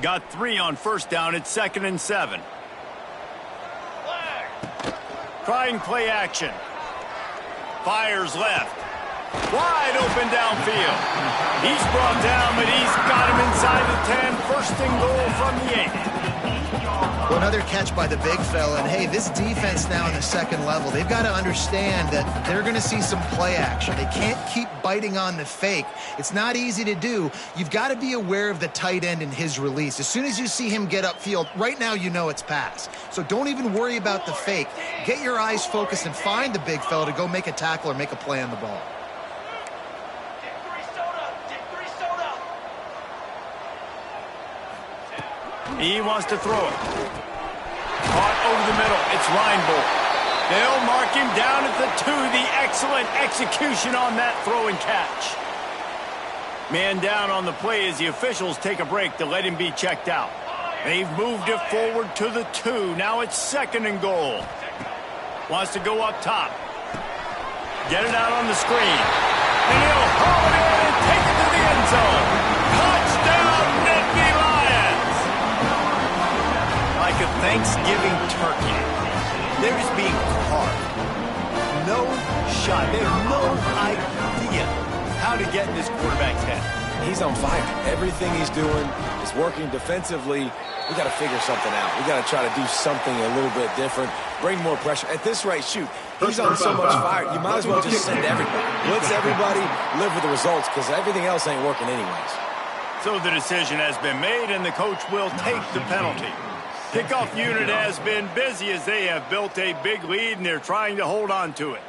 Got 3 on 1st down. It's 2nd and 7. Trying play action. Fires left. Wide open downfield. He's brought down, but he's got him inside the 10. 1st and goal from the 8. Well, another catch by the big fella. And, hey, this defense now in the 2nd level, they've got to understand that they're going to see some play action. They can't keep biting on the fake. It's not easy to do. You've got to be aware of the tight end and his release. As soon as you see him get upfield, right now you know it's pass. So don't even worry about the fake. Get your eyes focused and find the big fella to go make a tackle or make a play on the ball. He wants to throw it. Caught over the middle. It's Reinbold. They'll mark him down at the 2. The excellent execution on that throw and catch. Man down on the play as the officials take a break to let him be checked out. They've moved it forward to the 2. Now it's 2nd and goal. Wants to go up top. Get it out on the screen. And he'll haul it in and take it to the end zone. Touchdown, Nittany Lions! Like a Thanksgiving turkey. They're just being carved. No shot. They have no idea how to get in this quarterback's head. He's on fire. Everything he's doing is working defensively. We got to figure something out. We got to try to do something a little bit different. Bring more pressure. At this rate, shoot, he's on so much fire. You might as well just send everybody. Blitz everybody, live with the results, because everything else ain't working anyways. So the decision has been made, and the coach will take the penalty. Kickoff unit has been busy as they have built a big lead, and they're trying to hold on to it.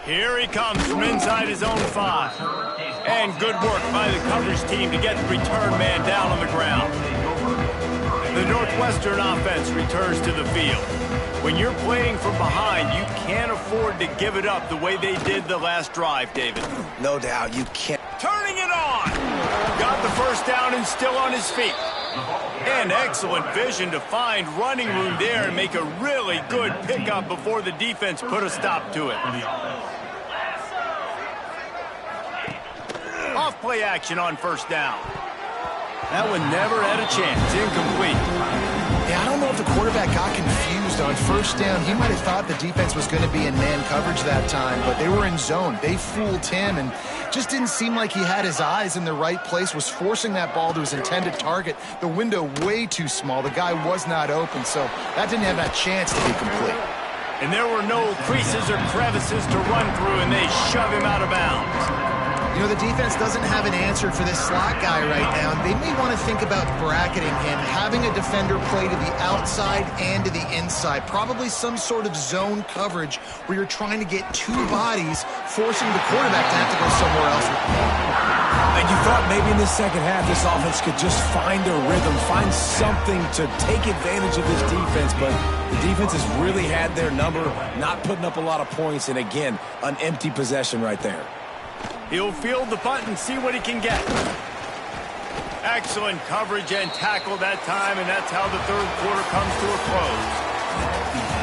Here he comes from inside his own 5. And good work by the coverage team to get the return man down on the ground. The Northwestern offense returns to the field. When you're playing from behind, you can't afford to give it up the way they did the last drive, David. No doubt, you can't. Turning it on! Got the first down and still on his feet. And excellent vision to find running room there and make a really good pickup before the defense put a stop to it. Off play action on first down. That one never had a chance. Incomplete. Yeah, I don't know if the quarterback got confused on first down. He might have thought the defense was going to be in man coverage that time, but they were in zone. They fooled him and just didn't seem like he had his eyes in the right place, was forcing that ball to his intended target. The window way too small. The guy was not open, so that didn't have that chance to be complete. And there were no creases or crevices to run through, and they shove him out of bounds. You know, the defense doesn't have an answer for this slot guy right now. They may want to think about bracketing him, having a defender play to the outside and to the inside. Probably some sort of zone coverage where you're trying to get two bodies, forcing the quarterback to have to go somewhere else with the ball. And you thought maybe in the second half this offense could just find a rhythm, find something to take advantage of this defense, but the defense has really had their number, not putting up a lot of points, and again, an empty possession right there. He'll field the punt and see what he can get. Excellent coverage and tackle that time, and that's how the third quarter comes to a close.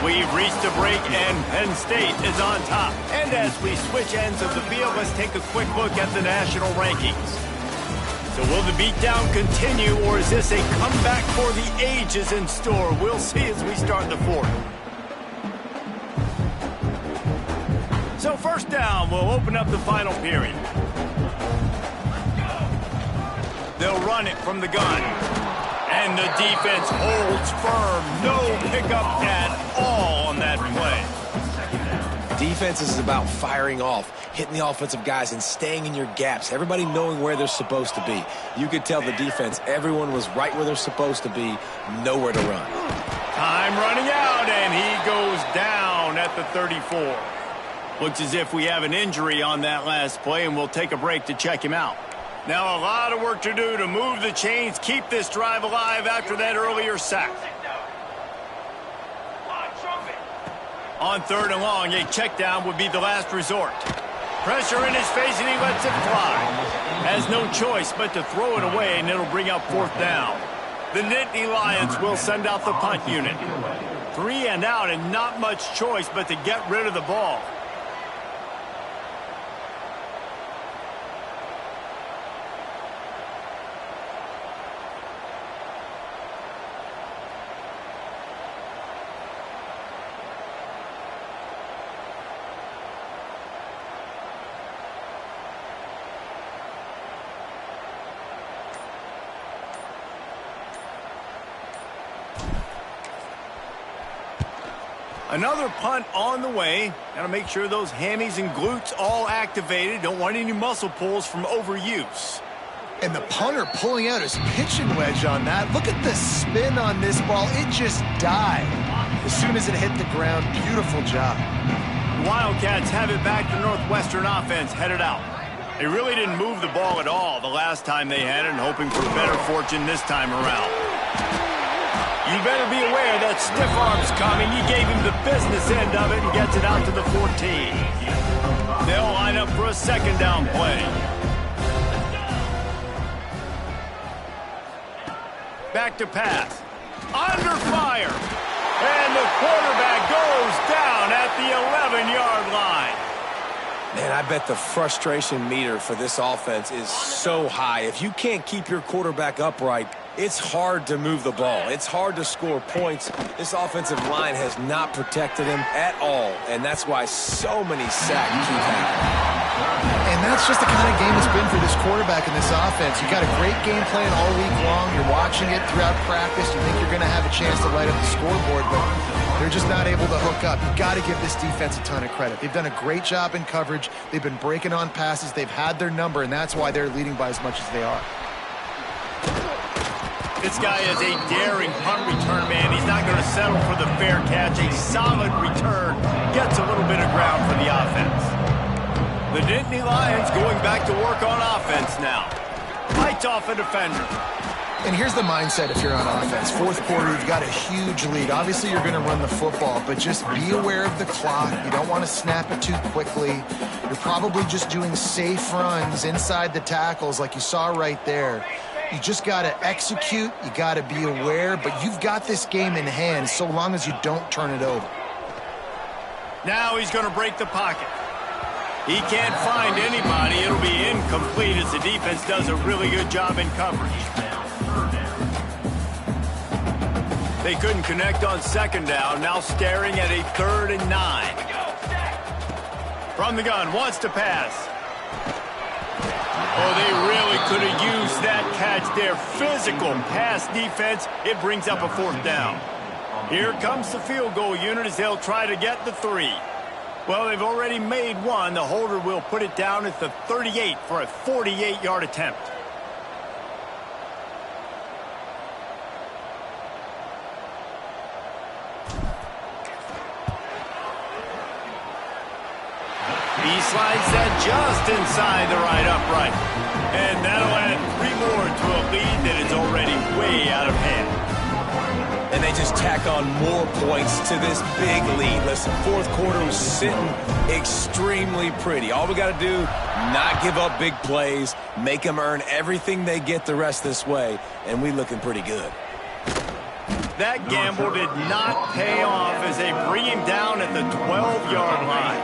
We've reached a break, and Penn State is on top. And as we switch ends of the field, let's take a quick look at the national rankings. So will the beatdown continue, or is this a comeback for the ages in store? We'll see as we start the fourth. So first down, we'll open up the final period. They'll run it from the gun. And the defense holds firm. No pickup at all on that play. Defense is about firing off, hitting the offensive guys and staying in your gaps. Everybody knowing where they're supposed to be. You could tell the defense, everyone was right where they're supposed to be, nowhere to run. Time running out, and he goes down at the 34. Looks as if we have an injury on that last play, and we'll take a break to check him out. Now a lot of work to do to move the chains, keep this drive alive after that earlier sack. On third and long, a check down would be the last resort. Pressure in his face, and he lets it fly. Has no choice but to throw it away, and it'll bring up fourth down. The Nittany Lions will send out the punt unit. 3 and out, and not much choice but to get rid of the ball. Another punt on the way. Got to make sure those hammies and glutes all activated. Don't want any muscle pulls from overuse. And the punter pulling out his pitching wedge on that. Look at the spin on this ball. It just died as soon as it hit the ground. Beautiful job. The Wildcats have it back to Northwestern offense headed out. They really didn't move the ball at all the last time they had it, and hoping for better fortune this time around. You better be aware that stiff arm's coming. He gave him the business end of it and gets it out to the 14. They'll line up for a second down play. Back to pass. Under fire. And the quarterback goes down at the 11-yard line. Man, I bet the frustration meter for this offense is so high. If you can't keep your quarterback upright, it's hard to move the ball. It's hard to score points. This offensive line has not protected him at all, and that's why so many sacks keep happening. And that's just the kind of game it's been for this quarterback in this offense. You got a great game plan all week long. You're watching it throughout practice. You think you're going to have a chance to light up the scoreboard, but they're just not able to hook up. You've got to give this defense a ton of credit. They've done a great job in coverage. They've been breaking on passes. They've had their number, and that's why they're leading by as much as they are. This guy is a daring punt return man. He's not going to settle for the fair catch. A solid return gets a little bit of ground for the offense. The Nittany Lions going back to work on offense now. Fights off a defender. And here's the mindset if you're on offense. Fourth quarter, you've got a huge lead. Obviously, you're going to run the football, but just be aware of the clock. You don't want to snap it too quickly. You're probably just doing safe runs inside the tackles like you saw right there. You just got to execute. You got to be aware, but you've got this game in hand so long as you don't turn it over. Now he's going to break the pocket. He can't find anybody. It'll be incomplete as the defense does a really good job in coverage. They couldn't connect on second down. Now staring at a 3rd and 9. From the gun, wants to pass. Oh, they really could have used that catch there. Physical pass defense. It brings up a 4th down. Here comes the field goal unit as they'll try to get the 3. Well, they've already made one. The holder will put it down at the 38 for a 48-yard attempt. He slides that just inside the right upright. And that'll add 3 more to a lead that is already way out of hand. And they just tack on more points to this big lead. Listen, fourth quarter was sitting extremely pretty. All we got to do, not give up big plays, make them earn everything they get the rest this way, and we looking pretty good. That gamble did not pay off as they bring him down at the 12-yard line.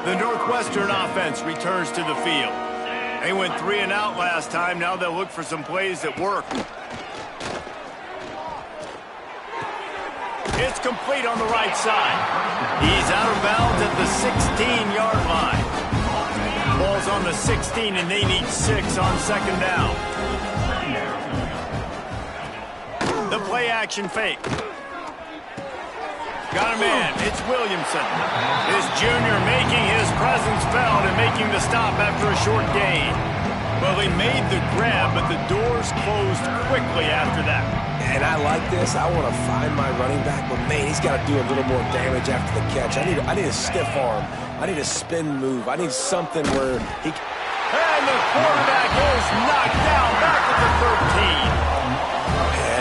The Northwestern offense returns to the field. They went 3 and out last time. Now they'll look for some plays that work. It's complete on the right side. He's out of bounds at the 16-yard line. Ball's on the 16, and they need 6 on second down. The play-action fake. Got a man. It's Williamson. This junior making his presence felt and making the stop after a short gain. Well, he made the grab, but the doors closed quickly after that. And I like this. I want to find my running back, but man, he's got to do a little more damage after the catch. I need a stiff arm. I need a spin move. I need something where he... And the quarterback is knocked down back at the 13.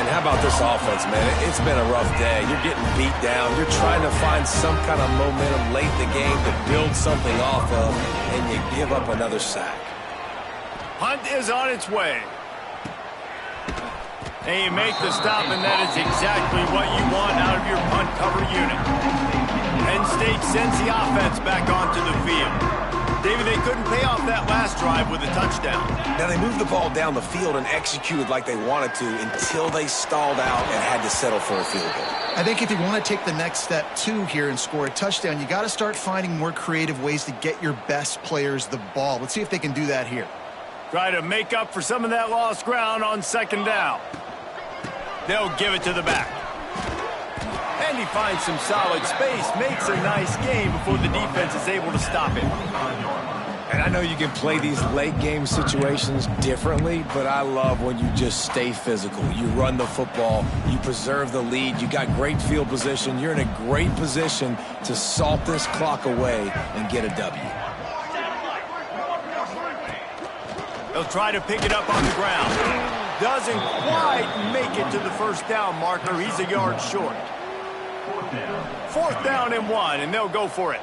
And how about this offense, man? It's been a rough day. You're getting beat down. You're trying to find some kind of momentum late in the game to build something off of, and you give up another sack. Punt is on its way. And you make the stop, and that is exactly what you want out of your punt cover unit. Penn State sends the offense back onto the field. David, they couldn't pay off that last drive with a touchdown. Now, they moved the ball down the field and executed like they wanted to until they stalled out and had to settle for a field goal. I think if you want to take the next step, too, here and score a touchdown, you got to start finding more creative ways to get your best players the ball. Let's see if they can do that here. Try to make up for some of that lost ground on second down. They'll give it to the back. And he finds some solid space, makes a nice game before the defense is able to stop him. And I know you can play these late game situations differently, but I love when you just stay physical. You run the football, you preserve the lead, you got great field position, you're in a great position to salt this clock away and get a W. They'll try to pick it up on the ground. Doesn't quite make it to the first down marker. He's a yard short. Fourth down and 1, and they'll go for it.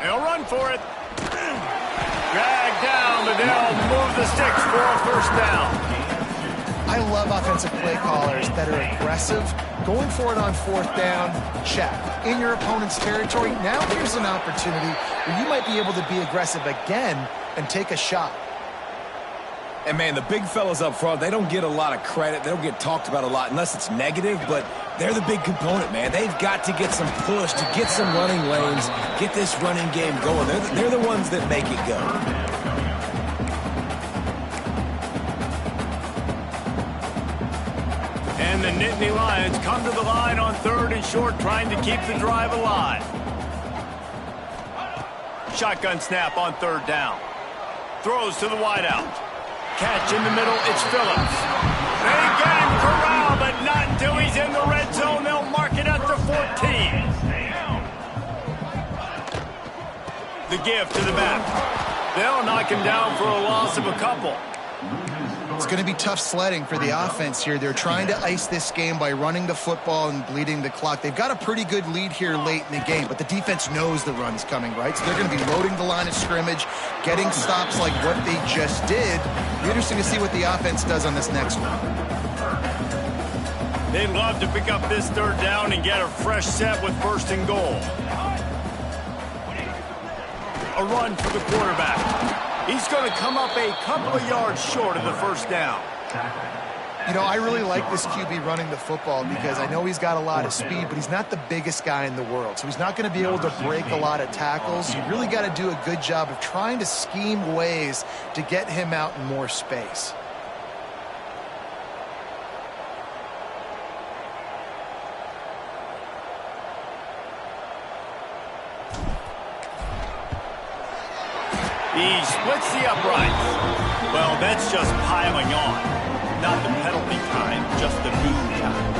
They'll run for it. Dragged down, but they'll move the sticks for a first down. I love offensive play callers that are aggressive. Going for it on fourth down, check. In your opponent's territory, now here's an opportunity where you might be able to be aggressive again and take a shot. And, man, the big fellas up front, they don't get a lot of credit. They don't get talked about a lot unless it's negative, but they're the big component, man. They've got to get some push, to get some running lanes, get this running game going. They're the ones that make it go. And the Nittany Lions come to the line on 3rd and short, trying to keep the drive alive. Shotgun snap on 3rd down. Throws to the wideout. Catch in the middle, it's Phillips. They get him corralled, but not until he's in the red zone. They'll mark it at the 14. The give to the back. They'll knock him down for a loss of a couple. It's going to be tough sledding for the offense here. They're trying to ice this game by running the football and bleeding the clock. They've got a pretty good lead here late in the game, but the defense knows the run's coming, right? So they're going to be loading the line of scrimmage, getting stops like what they just did. It'll be interesting to see what the offense does on this next one. They'd love to pick up this 3rd down and get a fresh set with 1st and goal. A run for the quarterback. He's going to come up a couple of yards short of the 1st down. You know, I really like this QB running the football because I know he's got a lot of speed, but he's not the biggest guy in the world. So he's not going to be able to break a lot of tackles. You really got to do a good job of trying to scheme ways to get him out in more space. He splits the uprights. Well, that's just piling on. Not the penalty time, just the boom time.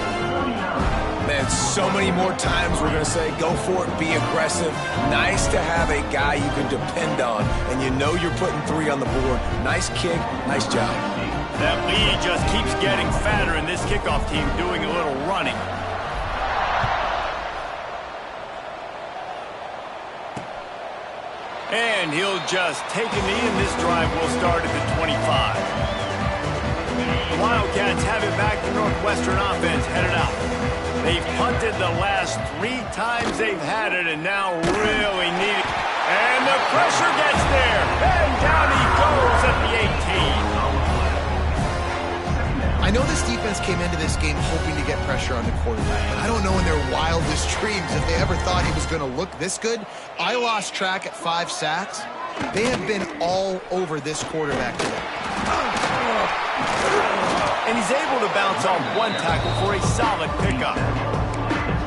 Man, so many more times we're going to say, go for it, be aggressive. Nice to have a guy you can depend on, and you know you're putting 3 on the board. Nice kick, nice job. That lead just keeps getting fatter, and this kickoff team doing a little running. And he'll just take a knee, and this drive will start at the 25. The Wildcats have it back. The Northwestern offense headed out. They've punted the last 3 times they've had it, and now really need it. And the pressure gets there. And down he goes at the 18. I know this defense came into this game hoping to get pressure on the quarterback, but I don't know in their wildest dreams if they ever thought he was going to look this good. I lost track at 5 sacks. They have been all over this quarterback today. And he's able to bounce off 1 tackle for a solid pickup.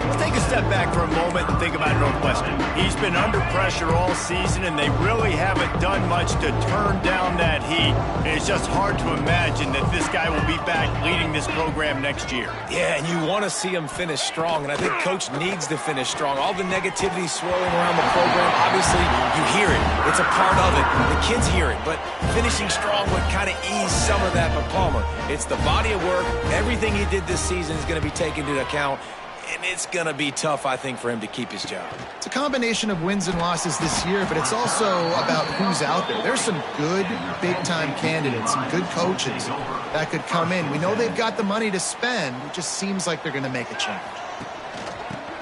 Let's take a step back for a moment and think about Northwestern. He's been under pressure all season, and they really haven't done much to turn down that heat. And it's just hard to imagine that this guy will be back leading this program next year. Yeah, and you want to see him finish strong, and I think Coach needs to finish strong. All the negativity swirling around the program, obviously, you hear it. It's a part of it. The kids hear it, but finishing strong would kind of ease some of that for Palmer. It's the body of work. Everything he did this season is going to be taken into account. And it's going to be tough, I think, for him to keep his job. It's a combination of wins and losses this year, but it's also about who's out there. There's some good big-time candidates, some good coaches that could come in. We know they've got the money to spend. It just seems like they're going to make a change.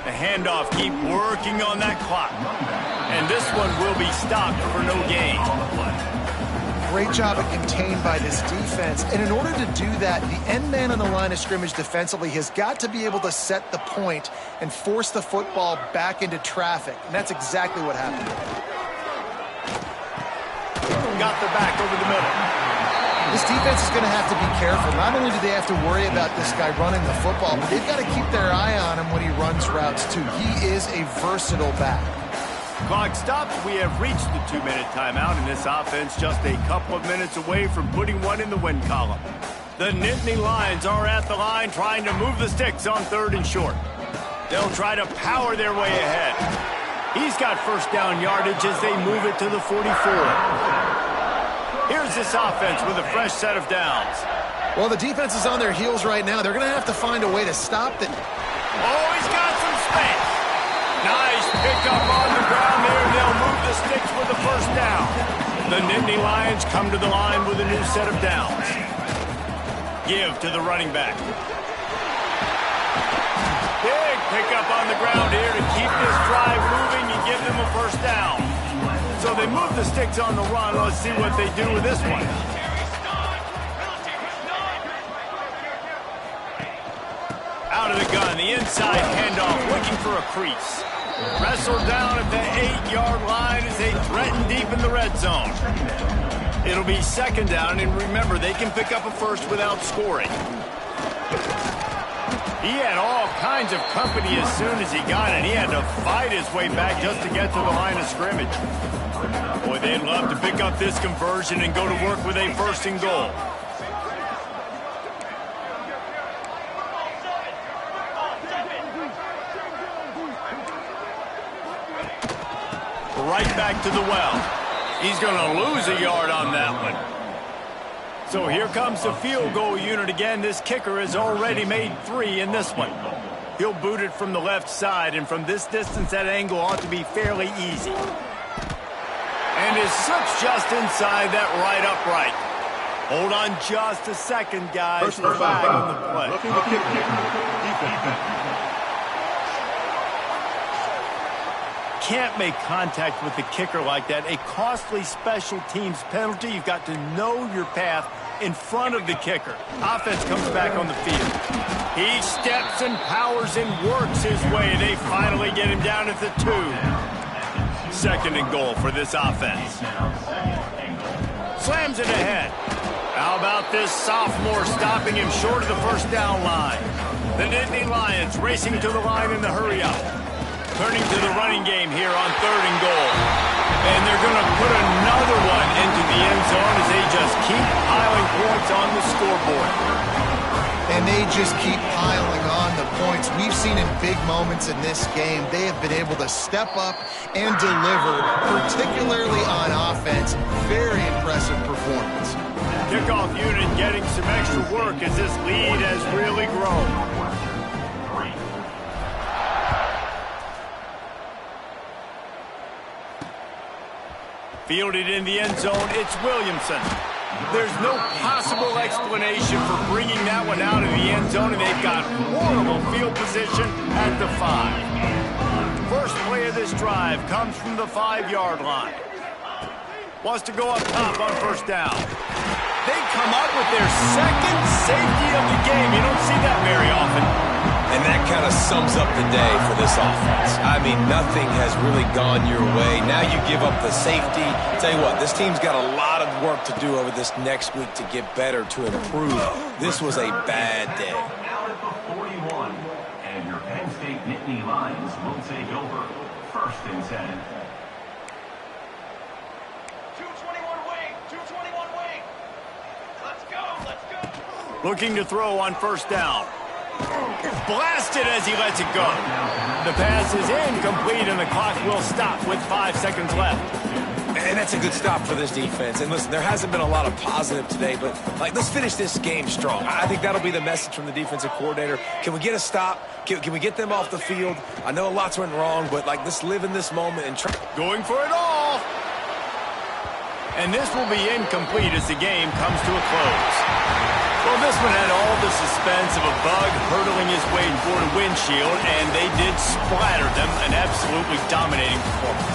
The handoff, keep working on that clock. And this one will be stopped for no gain. Great job at contained by this defense. And in order to do that, the end man on the line of scrimmage defensively has got to be able to set the point and force the football back into traffic. And that's exactly what happened. Got the back over the middle. This defense is going to have to be careful. Not only do they have to worry about this guy running the football, but they've got to keep their eye on him when he runs routes too. He is a versatile back. Clock stops. We have reached the 2-minute timeout, and this offense just a couple of minutes away from putting one in the win column. The Nittany Lions are at the line trying to move the sticks on 3rd and short. They'll try to power their way ahead. He's got first down yardage as they move it to the 44. Here's this offense with a fresh set of downs. Well, the defense is on their heels right now. They're going to have to find a way to stop it. Oh, he's got some space. Nice pickup on the ground there. They'll move the sticks with the first down. The Nittany Lions come to the line with a new set of downs. Give to the running back. Big pickup on the ground here to keep this drive moving and give them a first down. So they move the sticks on the run. Let's see what they do with this one. Out of the gun, the inside handoff, looking for a crease. Wrestled down at the 8-yard line as they threaten deep in the red zone. It'll be 2nd down, and remember, they can pick up a first without scoring. He had all kinds of company as soon as he got it. He had to fight his way back just to get to the line of scrimmage. Boy, they'd love to pick up this conversion and go to work with a 1st and goal. Right back to the well. He's going to lose a yard on that one. So here comes the field goal unit again. This kicker has already made 3 in this one. He'll boot it from the left side, and from this distance, that angle ought to be fairly easy. And it slips just inside that right upright. Hold on just a second, guys. Personal Flag on the play. Roughing the kick. Defense. Can't make contact with the kicker like that. A costly special teams penalty. You've got to know your path in front of the kicker. Offense comes back on the field. He steps and powers and works his way. They finally get him down at the 2. 2nd and goal for this offense. Slams it ahead. How about this sophomore stopping him short of the first down line? The Nittany Lions racing to the line in the hurry up. Turning to the running game here on 3rd and goal. And they're going to put another one into the end zone as they just keep piling points on the scoreboard. And they just keep piling on the points. We've seen in big moments in this game, they have been able to step up and deliver, particularly on offense. Very impressive performance. Kickoff unit getting some extra work as this lead has really grown. Fielded in the end zone, it's Williamson. There's no possible explanation for bringing that one out of the end zone, and they've got horrible field position at the 5. First play of this drive comes from the 5-yard line. Wants to go up top on first down. They come up with their second safety of the game. You don't see that very often. And that kind of sums up the day for this offense. I mean, nothing has really gone your way. Now you give up the safety. Tell you what, this team's got a lot of work to do over this next week to get better, to improve. This was a bad day. Out at the 41, and your Penn State Nittany Lions will take over. 1st and 10. 221 wing, 221 wing. Let's go, let's go. Looking to throw on first down. Blasted as he lets it go. The pass is incomplete, and the clock will stop with 5 seconds left. And that's a good stop for this defense. And listen, there hasn't been a lot of positive today, but let's finish this game strong. I think that'll be the message from the defensive coordinator. Can we get a stop? Can we get them off the field? I know lots went wrong, but let's live in this moment and try. Going for it all. And this will be incomplete as the game comes to a close. Well, this one had all the suspense of a bug hurtling his way toward a windshield, and they did splatter them. An absolutely dominating performance.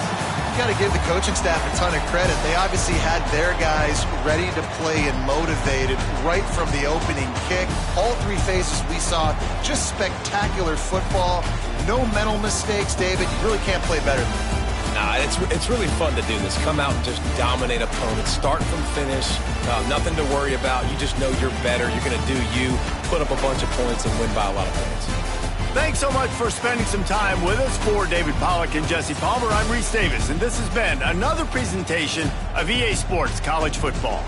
You got to give the coaching staff a ton of credit. They obviously had their guys ready to play and motivated right from the opening kick. All 3 phases we saw, just spectacular football. No mental mistakes, David. You really can't play better than that. Nah, it's really fun to do this. Come out and just dominate opponents. Start from finish. Nothing to worry about. You just know you're better. You're going to do you, put up a bunch of points, and win by a lot of points. Thanks so much for spending some time with us. For David Pollack and Jesse Palmer, I'm Reese Davis, and this has been another presentation of EA Sports College Football.